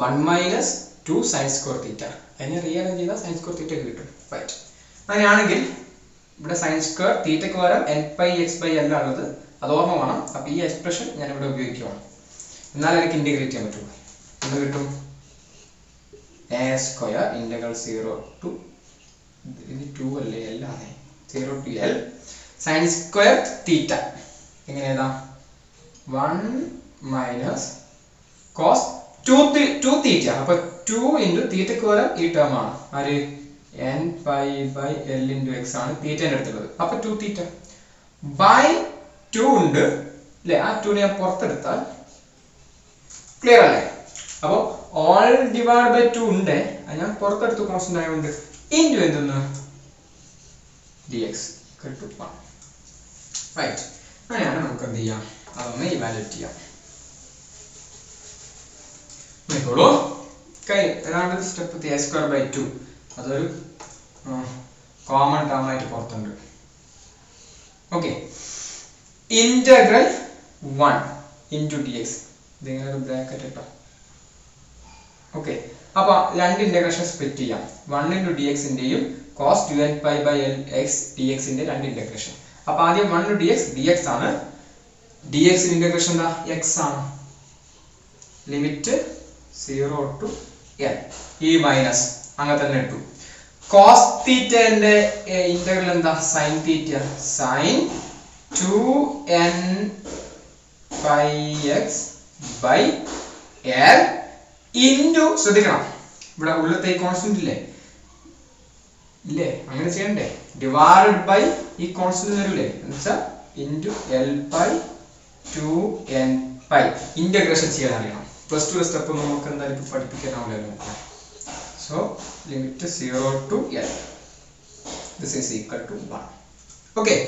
1 minus 2 sin square theta. അതിനെ റീഅറേഞ്ച് ചെയ്താൽ sin square theta കിട്ടും. റൈറ്റ്, അങ്ങനെയാണെങ്കിൽ ഇവിടെ sin square തീറ്റയ്ക്ക് പകരം n pi x by L ആണുള്ളത്, അത് ഓർമ്മ വേണം. അപ്പോൾ ഈ എക്സ്പ്രഷൻ ഞാൻ ഇവിടെ ഉപയോഗിക്കുകയാണ്. എന്നാലും എനിക്ക് ഇന്റഗ്രേറ്റ് ചെയ്യാൻ പറ്റുള്ളൂ. എന്ത് കിട്ടും? a സ്ക്വയർ ഇന്റഗ്രൽ 0 to ഇത് 2 അല്ലേ, L ആണ്, 0 to L sin square theta. എങ്ങനെ എഴുതാം? 1 minus cos 2 theta. അപ്പോൾ 2 into തീറ്റയ്ക്ക് പകരം ഈ ടേം ആണ് ആര് n pi by l into x ആണ് തീറ്റേൻ്റെ അടുത്തുള്ളത്. അപ്പൊ 2 തീറ്റ ബൈ 2 ഉണ്ട് അല്ലേ. ആ 2 ഞാൻ പുറത്തെടുത്താൽ ക്ലിയർ അല്ലേ. അപ്പോൾ ഓൾ ഡിവൈഡ് ബൈ 2 ഉണ്ട്, അത് ഞാൻ പുറത്തെടുത്ത് കോൺസ്റ്റന്റ് ആയതുകൊണ്ട് ഇൻറ്റു എന്തെന്ന് dx equal to 1. റൈറ്റ്, അങ്ങനെയാണ് നമുക്ക് എന്ത് ചെയ്യാം, അതൊന്ന് ഇവാലുവേറ്റ് ചെയ്യാം. നോക്കോളൂ, രണ്ടാമത്തെ സ്റ്റെപ്പ് a square by 2 അതൊരു കോമൺ ടേം ആയിട്ട് പുറത്തുണ്ട്. ഓക്കെ, ഇന്റഗ്രൽ 1 into dx ഇതിങ്ങനെ ഒരു ബ്രാക്കറ്റ് ഇട്ടോ. ഓക്കെ, അപ്പൊ രണ്ട് ഇന്റഗ്രേഷൻ സ്പ്ലിറ്റ് ചെയ്യാം. 1 into dx ന്റെയും cos 2n pi by l x dx ന്റെ രണ്ട് ഇന്റഗ്രേഷൻ. അപ്പൊ ആദ്യം 1 into dx ആണ്. dx ഇന്റഗ്രേഷൻ എന്താ x ആണ്. ലിമിറ്റ് 0 to l ഈ മൈനസ് അങ്ങനെ തന്നെ ഇട്ടു. cos theta ന്റെ ഇന്റഗ്രൽ എന്താ sin theta sin 2n pi x by l into ശ്രദ്ധിക്കണം ഇവിടെ ഉള്ളത്തെ ഈ കോൺസ്റ്റന്റ് ഇല്ലേ അങ്ങനെ ചെയ്യണ്ടേ, ഡിവൈഡഡ് ബൈ ഈ കോൺസ്റ്റന്റ് വരൂലേ എന്നുവെച്ചാൽ into l by 2n pi integration ചെയ്യാൻ അറിയണം. പ്ലസ് 2 സ്റ്റെപ്പ് നമുക്ക് എന്തായാലും പഠിപ്പിക്കാനാവില്ലല്ലോ. So limit 0 to l, this is equal to 1. Okay,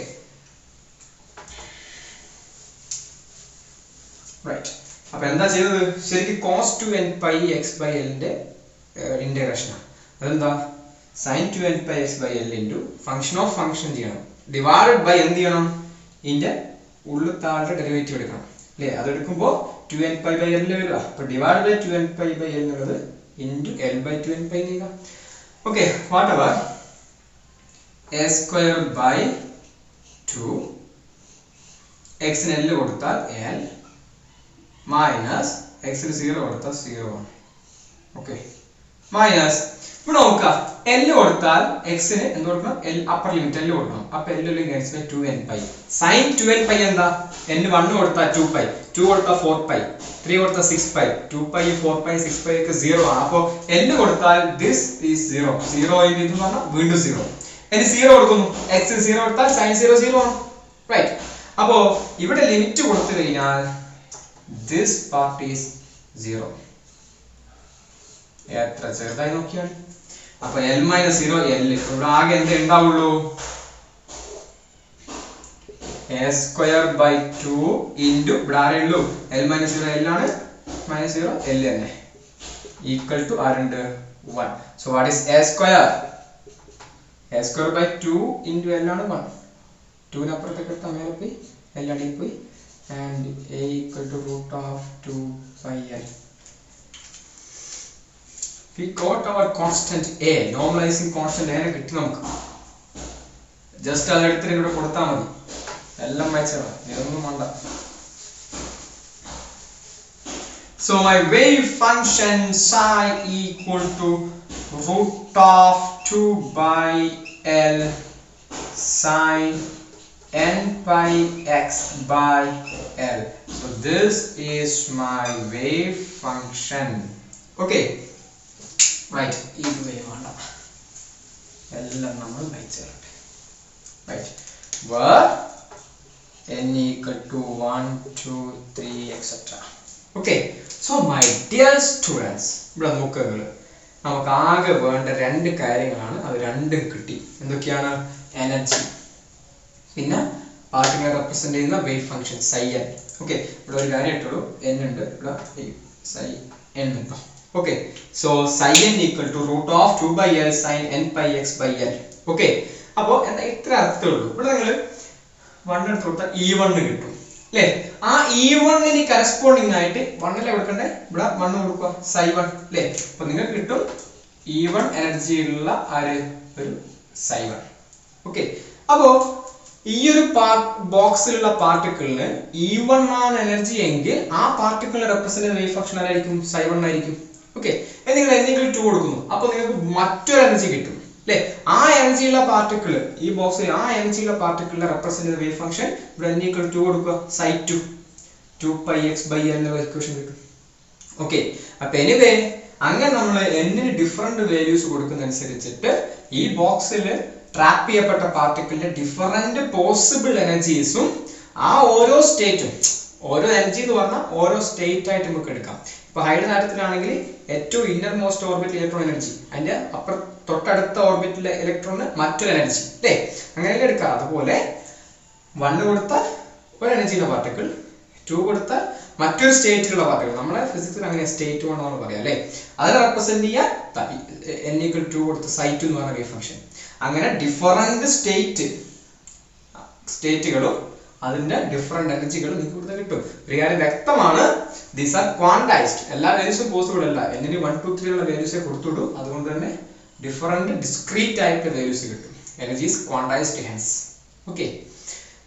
right. അപ്പോൾ എന്താ ചെയ്തത്, ശരിക്കും cos 2n pi x by l ന്റെ ഇന്റഗ്രേഷൻ ആണ്. അതെന്താ sin 2n pi x by l into function of function ചെയ്യണം, ഡിവൈഡഡ് ബൈ എന്ത് ചെയ്യണം, ഇതിന്റെ ഉള്ളിത്താളുടെ ഡെറിവേറ്റീവ് എടുക്കണം അല്ലേ. അതെടുക്കുമ്പോൾ 2n pi by l വരിക. അപ്പോൾ divide by 2n pi by l എന്നുള്ളത് into l by 2n pi ചെയ്യുക. Okay, whatever a square by 2 x ന് l കൊടുത്താൽ l മൈനസ് x ന് 0 കൊടുത്താൽ 0 ആണ്. ഓക്കെ, മൈനസ് ഇവിടെ നോക്കുക l കൊടുത്താൽ x ന് എന്ത് കൊടുക്കണം, l അപ്പർ ലിമിറ്റ് l കൊടുക്കണം. അപ്പോൾ l x by 2n pi sin 2n pi എന്താ, n 1 കൊടുത്താൽ 2 pi, 2 കൊടുത്താൽ 4 pi, 3 കൊടുത്താൽ 6 pi, 2 pi 4 pi 6 pi ഒക്കെ 0 ആണ്. അപ്പോൾ l കൊടുത്താൽ this is 0, 0 ഇത് എന്ന് പറഞ്ഞാൽ വീണ്ടും 0. ഇനി 0 കൊടുക്കുന്നു, x 0 കൊടുത്താൽ sin 0 0 ആണ്. റൈറ്റ്, അപ്പോൾ ഇവിടെ ലിമിറ്റ് കൊടുത്തു കഴിഞ്ഞാൽ this part is 0. എത്ര ചെറുതായി നോക്കിയാൽ. അപ്പോൾ l minus 0 l ഇവിടെ ആകെ എന്ത് ഉണ്ടാവുള്ളൂ, a square by 2 into ഇവിടെ ആരുള്ളൂ l minus 0 l ആണ്, minus 0 l തന്നെ equal to ആരുണ്ട് 1. so what is a square, a square by 2 into l ആണ് 1. 2 ന് അപ്പുറത്തേക്ക് എടുത്താൽ മേലെ പോയി l അടിയിൽ പോയി and a equal to root of 2 pi l. we got our constant a, normalizing constant a കിട്ടി നമുക്ക്. ജസ്റ്റ് അത് എടുത്തിട്ട് ഇവിടെ കൊടുത്താൽ മതി, എല്ലാം മാച്ചാണ്, ഇതൊന്നും വേണ്ട. so my wave function psi equal to root of 2 by l sin n pi x by l. so this is my wave function. okay, right, ഇത് wave ആണ്, എല്ലാം നമ്മൾ വായിച്ചേരട്ടെ. right, where n equal to 1 2 3 etc. okay, so my dear students, ഇവിടെ നോക്കുക, നമുക്ക് ആകെ വേണ്ട രണ്ട് കാര്യങ്ങളാണ്, അത് രണ്ടും കിട്ടി. എന്തൊക്കെയാണ്, എനർജി പിന്നെ പാർട്ടിക്കിളിനെ റെപ്രസെന്റ് ചെയ്യുന്ന wave function psi n. Okay, ഇവിടെ ഒരു കാര്യം ഇട്ടുള്ളൂ, n ഉണ്ട്, ഇവിടെ psi n ഉണ്ട്. Okay, so psi n equal to root of 2 by l sin n pi x by l. Okay, അപ്പോൾ എന്താ ഇത്ര അർത്ഥമേ ഉള്ളൂ. ഇവിടെ നിങ്ങൾ 1 എടുത്ത് കൊടുത്താൽ E1 കിട്ടും അല്ലേ. ആ E1 ന് കറസ്പോണ്ടിങ് ആയിട്ട് 1 അല്ലേ കൊടുക്കണ്ടേ, ഇവിടെ 1 കൊടുക്കുക psi 1 അല്ലേ. അപ്പോൾ നിങ്ങൾക്ക് കിട്ടും E1 എനർജി ഉള്ള ഒരു psi 1. ഓക്കെ, അപ്പോൾ ഈ ഒരു ബോക്സിലുള്ള പാർട്ടിക്കിളിന് E1 ആണ് എനർജി എങ്കിൽ ആ പാർട്ടിക്കിളിനെ റെപ്രസെന്റ് ചെയ്യുന്ന വേവ് ഫംഗ്ഷൻ ആയിരിക്കും psi 1 ആയിരിക്കും. ഓക്കെ, നിങ്ങൾ എന്തെങ്കിലും 2 കൊടുക്കുന്നു, അപ്പോൾ നിങ്ങൾക്ക് മറ്റൊരു എനർജി കിട്ടും അല്ലേ. ആ എനർജിയുള്ള പാർട്ടിക്കിൾ ഈ ബോക്സിൽ ആ എനർജിയുള്ള പാർട്ടിക്കിളിനെ റെപ്രസെന്റ് ചെയ്യുന്ന വേവ് ഫംഗ്ഷൻ ഇവിടെ n equal 2 കൊടുക്കുക psi 2 2 pi x by l എന്ന ഇക്വേഷൻ കിട്ടും. ഓക്കെ, അപ്പോൾ എനിവേ അങ്ങനെ നമ്മൾ n ഡിഫറെന്റ് വാല്യൂസ് കൊടുക്കുന്നതനുസരിച്ചിട്ട് ഈ ബോക്സിൽ ട്രാപ്പ് ചെയ്യപ്പെട്ട പാർട്ടിക്കിളിന്റെ ഡിഫറെന്റ് പോസിബിൾ എനർജീസും ആ ഓരോ സ്റ്റേറ്റും, ഓരോ എനർജി എന്ന് പറഞ്ഞാൽ ഓരോ സ്റ്റേറ്റ് ആയിട്ട് നമുക്ക് എടുക്കാം. ഇപ്പൊ ഹൈഡ്രജൻ ആറ്റത്തിലാണെങ്കിൽ ഏറ്റവും inner most orbital electron energy, അതിന്റെ തൊട്ടടുത്ത ഓർബിറ്റിലെ ഇലക്ട്രോണിന് മറ്റൊരു എനർജി അല്ലേ, അങ്ങനെയൊക്കെ എടുക്കാം. അതുപോലെ 1 കൊടുത്താൽ ഒരു എനർജിയുടെ പാർട്ടിക്കിൾ, 2 കൊടുത്താൽ മറ്റൊരു സ്റ്റേറ്റിലുള്ള പാർട്ടിക്കിൾ. നമ്മളെ ഫിസിക്സിൽ അങ്ങനെ സ്റ്റേറ്റ് 1 എന്ന് പറയാം അല്ലേ. അതിനെ റെപ്രസെന്റ് ചെയ്യാൻ n=2 കൊടുത്ത് ψ2 എന്ന് പറഞ്ഞ വേവ് ഫംഗ്ഷൻ. അങ്ങനെ ഡിഫറെന്റ് സ്റ്റേറ്റുകളും അതിന്റെ ഡിഫറെന്റ് എനർജികളും നിങ്ങൾക്ക് ഇവിടുന്ന് കിട്ടും. ഒരു കാര്യം വ്യക്തമാണ്, ദീസ് ആർ ക്വാണ്ടൈസ്ഡ്. എല്ലാ വാല്യൂസും പോസിബിൾ അല്ല. n 1 2 3 ഉള്ള വാല്യൂസേ കൊടുത്തുള്ളൂ. അതുകൊണ്ട് തന്നെ ഡിഫറെന്റ് ഡിസ്ക്രീറ്റ് ആയിട്ട് വാല്യൂസ് കിട്ടും. Energies quantised hence. ഓക്കെ,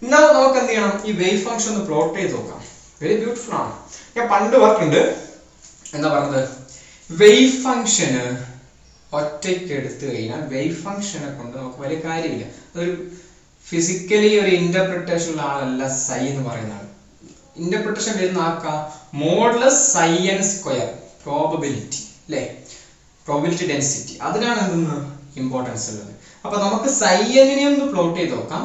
എന്നാൽ നമുക്ക് എന്ത് ചെയ്യണം, ഈ വേവ് ഫംഗ്ഷൻ ഒന്ന് പ്ലോട്ട് ചെയ്ത് നോക്കാം. വെരി ബ്യൂട്ടിഫുൾ ആണ്. ഞാൻ പണ്ട് പറഞ്ഞിട്ടുണ്ട്, എന്താ പറഞ്ഞത്, വേവ് ഫംഗ്ഷന് ഒറ്റയ്ക്ക് എടുത്തു കഴിഞ്ഞാൽ വേവ് ഫംഗ്ഷനെ കൊണ്ട് നമുക്ക് വലിയ കാര്യമില്ല. അതൊരു ഫിസിക്കലി ഒരു ഇന്റർപ്രിട്ടേഷൻ ഉള്ള ആളല്ല സൈ എന്ന് പറയുന്ന ആൾ. ഇന്റർപ്രിട്ടേഷൻ വരുന്ന ആൾക്കാ മോഡുലസ് സൈ n സ്ക്വയർ പ്രോബബിലിറ്റി അല്ലേ, പ്രോബബിലിറ്റി ഡെൻസിറ്റി, അതിനാണ് എന്തെന്ന് ഇമ്പോർട്ടൻസ് ഉള്ളത്. അപ്പൊ നമുക്ക് സൈ n ഒന്ന് പ്ലോട്ട് ചെയ്ത് നോക്കാം,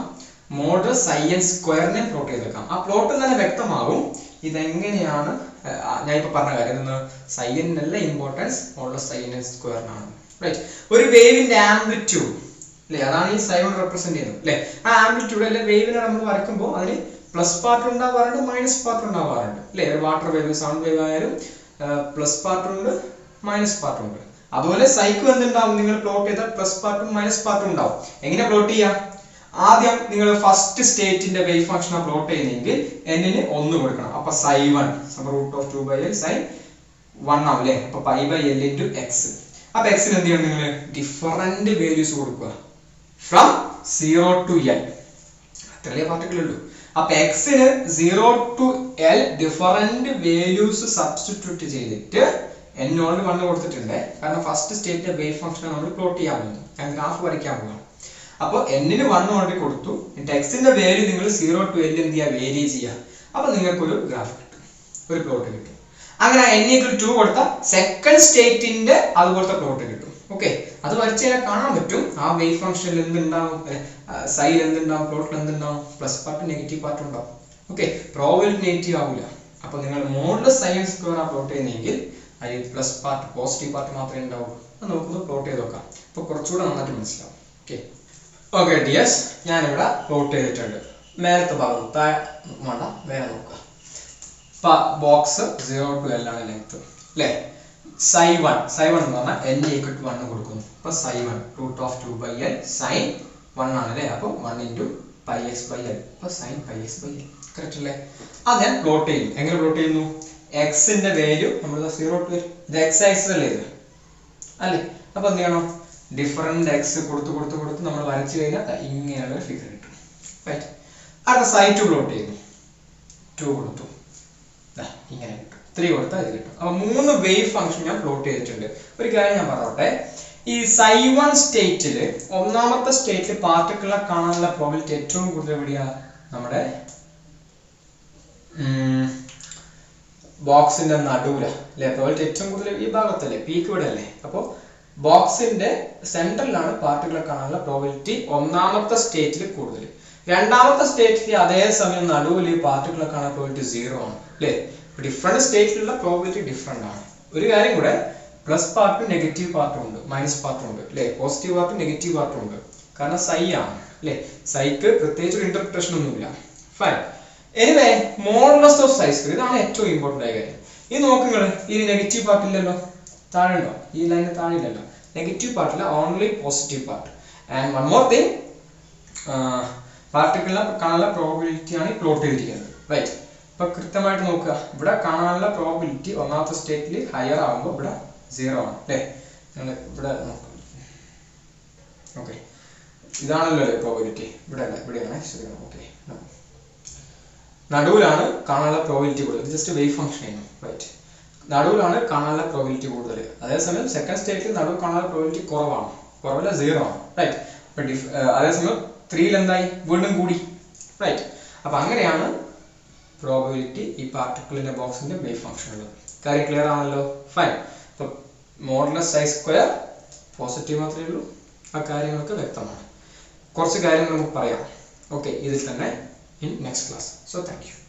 മോഡുലസ് സൈ n സ്ക്വയറിനെ പ്ലോട്ട് ചെയ്ത് നോക്കാം. ആ പ്ലോട്ടിൽ തന്നെ വ്യക്തമാകും ഇതെങ്ങനെയാണ്. ഞാൻ ഇപ്പൊ പറഞ്ഞ കാര്യം സൈ n അല്ല ഇമ്പോർട്ടൻസ്, മോഡുലസ് സൈ n സ്ക്വയറിനാണ്. റൈറ്റ്, ഒരു വേവിന്റെ ആംപ്ലിറ്റ്യൂഡ് അല്ലെ, അതാണ് ഈ സൈ കൊണ്ട് റെപ്രസെന്റ് ചെയ്യുന്നത് അല്ലെ. ആ ആംപ്ലിറ്റ്യൂഡ് അല്ലെ വേവിനെ നമ്മൾ വരയ്ക്കുമ്പോൾ അതിന് പ്ലസ് പാർട്ട് ഉണ്ടാവാറുണ്ട്, മൈനസ് പാർട്ട് ഉണ്ടാവാറുണ്ട് അല്ലെ. ഒരു വാട്ടർ വേവ്, സൗണ്ട് വേവ് ആയാലും പ്ലസ് പാർട്ട് ഉണ്ട്, മൈനസ് പാർട്ട് ഉണ്ട്. അതുപോലെ സൈക്കിൾ എന്തുണ്ടാവും, നിങ്ങൾ പ്ലോട്ട് ചെയ്താൽ പ്ലസ് പാർട്ടും മൈനസ് പാർട്ടും ഉണ്ടാവും. എങ്ങനെ പ്ലോട്ട് ചെയ്യാം, ആദ്യം നിങ്ങൾ ഫസ്റ്റ് സ്റ്റേറ്റിന്റെ വേവ് ഫംഗ്ഷൻ പ്ലോട്ട് ചെയ്യുന്നെങ്കിൽ n 1 കൊടുക്കണം. അപ്പൊ ψ1 √2/l sin1 ആവും അല്ലെ. അപ്പൊ π/l into x. അപ്പൊ x എന്ത് ചെയ്യണം, നിങ്ങൾ ഡിഫറെന്റ് വാല്യൂസ് കൊടുക്കുക ഫ്രം 0 to l. അത്രയല്ലേ പാർട്ടിക്കിൾ ഉള്ളൂ. അപ്പൊ x 0 to l different values substitute ചെയ്തിട്ട് n ഓൾറെഡി 1 കൊടുത്തിട്ടുണ്ട്. കാരണം ഫസ്റ്റ് സ്റ്റേറ്റിന്റെ വേവ് ഫംഗ്ഷൻ നമ്മൾ പ്ലോട്ട് ചെയ്യാൻ പോകുന്നു, ഞാൻ ഗ്രാഫ് വരയ്ക്കാൻ പോകുന്നു. അപ്പോൾ n 1 ഓൾറെഡി കൊടുത്തു, ന്റെ വാല്യൂ നിങ്ങൾ 0 to l എന്ത് ചെയ്യുക, വേരി ചെയ്യുക. അപ്പൊ നിങ്ങൾക്കൊരു ഗ്രാഫ് കിട്ടും, ഒരു പ്ലോട്ട് കിട്ടും. അങ്ങനെ n=2 കൊടുത്താൽ സെക്കൻഡ് സ്റ്റേറ്റിന്റെ അതുപോലത്തെ പ്ലോട്ട് കിട്ടും. ഓക്കെ, അത് വരച്ച് കഴിഞ്ഞാൽ കാണാൻ പറ്റും ആ വേവ് ഫംഗ്ഷനിൽ എന്തുണ്ടാവും, സൈൽ എന്തുണ്ടാവും, പ്ലോട്ടിൽ എന്തുണ്ടാവും, പ്ലസ് പാർട്ട് നെഗറ്റീവ് പാർട്ട് ഉണ്ടാവും. ഓക്കെ, പ്രോബബിലിറ്റി നെഗറ്റീവ് ആവില്ല. അപ്പൊ നിങ്ങൾ മോഡുലസ് സൈ n സ്ക്വയർ പ്ലോട്ട് ചെയ്യുന്നെങ്കിൽ അതിൽ പ്ലസ് പാർട്ട് പോസിറ്റീവ് പാർട്ട് മാത്രമേ ഉണ്ടാവുള്ളൂ. അത് നമുക്കൊന്ന് പ്ലോട്ട് ചെയ്ത് നോക്കാം. അപ്പൊ കുറച്ചുകൂടെ നന്നായിട്ട് മനസ്സിലാവും. ഓക്കെ ഓക്കെ ഡിയേഴ്സ്, ഞാനിവിടെ പ്ലോട്ട് ചെയ്തിട്ടുണ്ട്. മേലത്തെ ഭാഗം വേണ്ട, വേറെ നോക്കുക. ബോക്സ് 0 to l ആണ് ലെങ്ത് അല്ലേ. ψ1 എന്ന് പറഞ്ഞാൽ n = 1 കൊടുക്കുന്നു. അപ്പൊ ψ1 √2/l sin1 ആണ് അല്ലേ. അപ്പൊ 1 × πx/l, അപ്പൊ sin πx/l. കറക്റ്റ് അല്ലേ. അത് ഞാൻ പ്ലോട്ട് ചെയ്യും. എങ്ങനെ പ്ലോട്ട് ചെയ്യുന്നു, x ന്റെ വാല്യൂ നമ്മൾ 0 to l, ഇത് x ആക്സിസ് അല്ലേ ഇത് അല്ലേ. അപ്പൊ എന്ത് ചെയ്യണം, ഡിഫറെന്റ് x കൊടുത്ത് നമ്മൾ വരച്ചു കഴിഞ്ഞാൽ ഇങ്ങനെയുള്ള ഫിഗർ കിട്ടും. റൈറ്റ്, അടുത്ത ψ2 പ്ലോട്ട് ചെയ്യുന്നു. 2 കൊടുത്തു, ഇങ്ങനെ കിട്ടും. 3 കൊടുത്താൽ ഇത് കിട്ടും. അപ്പൊ 3 വേവ് ഫംഗ്ഷൻ ഞാൻ പ്ലോട്ട് ചെയ്തിട്ടുണ്ട്. ഒരു കാര്യം ഞാൻ പറഞ്ഞോട്ടെ, ഈ ψ1 സ്റ്റേറ്റില് ഒന്നാമത്തെ സ്റ്റേറ്റിൽ പാർട്ടിക്കിളെ കാണാനുള്ള പ്രോബിലിറ്റി ഏറ്റവും കൂടുതൽ എവിടെയാ, നമ്മുടെ ബോക്സിന്റെ നടുവില അല്ലെ. പ്രോബിലിറ്റി ഏറ്റവും കൂടുതൽ ഈ ഭാഗത്തല്ലേ, പീക്ക് ഇവിടെ അല്ലേ. അപ്പൊ ബോക്സിന്റെ സെൻട്രലിലാണ് പാർട്ടിക്കിളെ കാണാനുള്ള പ്രോബിലിറ്റി ഒന്നാമത്തെ സ്റ്റേറ്റിൽ കൂടുതൽ. രണ്ടാമത്തെ സ്റ്റേറ്റിൽ അതേസമയം നടുവിൽ പാർട്ടിക്കിളെ കാണാൻ പ്രോബിലിറ്റി 0 ആണ് അല്ലേ. ഡിഫറെന്റ് സ്റ്റേറ്റിലുള്ള പ്രോബിലിറ്റി ഡിഫറെന്റ് ആണ്. ഒരു കാര്യം കൂടെ, പ്ലസ് പാർട്ടും നെഗറ്റീവ് പാർട്ടും ഉണ്ട്, മൈനസ് പാർട്ടും ഉണ്ട് അല്ലെ. പോസിറ്റീവ് പാർട്ടും നെഗറ്റീവ് പാർട്ടും ഉണ്ട്. കാരണം സൈ ആണ് അല്ലെ. സൈക്ക് പ്രത്യേകിച്ച് ഒരു ഇന്റർപ്രിട്ടേഷൻ ഒന്നുമില്ല. Fine. Anyway, modulus of psi square, ഇതാണ് ഏറ്റവും ഇമ്പോർട്ടന്റ് ആയ കാര്യം. ഇത് നോക്കുക, ഈ നെഗറ്റീവ് പാർട്ട് ഇല്ലല്ലോ, താഴെ ഉണ്ടോ, ഈ ലൈനിന് താഴെ ഇല്ലല്ലോ. നെഗറ്റീവ് പാർട്ടില്ല, only positive part. And one more thing, പാർട്ടിക്കിളിനെ കാണാനുള്ള പ്രോബിലിറ്റി ആണ് പ്ലോട്ട് ചെയ്തിരിക്കുന്നത്. റൈറ്റ്, ഇപ്പൊ കൃത്യമായിട്ട് നോക്കുക, ഇവിടെ കാണാനുള്ള പ്രോബിലിറ്റി ഒന്നാമത്തെ സ്റ്റേറ്റിൽ ഹയർ ആകുമ്പോൾ ഇവിടെ 0 ആണ് അല്ലേ. നിങ്ങൾ ഇവിടെ നോക്കുക. ഓക്കെ, ഇതാണല്ലോ പ്രോബിലിറ്റി, ഇവിടെ അല്ല, ഇവിടെയാണ്. ശരിയാണ്. ഓക്കെ, നടുവിലാണ് കാണാനുള്ള പ്രോബിലിറ്റി കൂടുതൽ. ജസ്റ്റ് വേവ് ഫംഗ്ഷൻ ചെയ്യുന്നു. റൈറ്റ്, നടുവിലാണ് കാണാനുള്ള പ്രോബിലിറ്റി കൂടുതൽ. അതേസമയം സെക്കൻഡ് സ്റ്റേറ്റിൽ നടുവ് കാണാനുള്ള പ്രോബിലിറ്റി കുറവാണ്, കുറവല്ല 0 ആണ്. റൈറ്റ്, അപ്പൊ അതേസമയം 3 എന്തായി, വീണ്ടും കൂടി. റൈറ്റ്, അപ്പൊ അങ്ങനെയാണ് പ്രോബിലിറ്റി ഈ പാർട്ടിക്കിളിന്റെ ബോക്സിന്റെ വേവ് ഫംഗ്ഷൻ ഉള്ളത്. കാര്യം ക്ലിയർ ആണല്ലോ. ഫൈൻ. അപ്പൊ മോഡുലസ് ഐ സ്ക്വയർ പോസിറ്റീവ് മാത്രമേ ഉള്ളൂ. ആ കാര്യങ്ങളൊക്കെ വ്യക്തമാണ്. കുറച്ച് കാര്യങ്ങൾ നമുക്ക് പറയാം. ഓക്കെ, ഇതിൽ തന്നെ in next class. So thank you.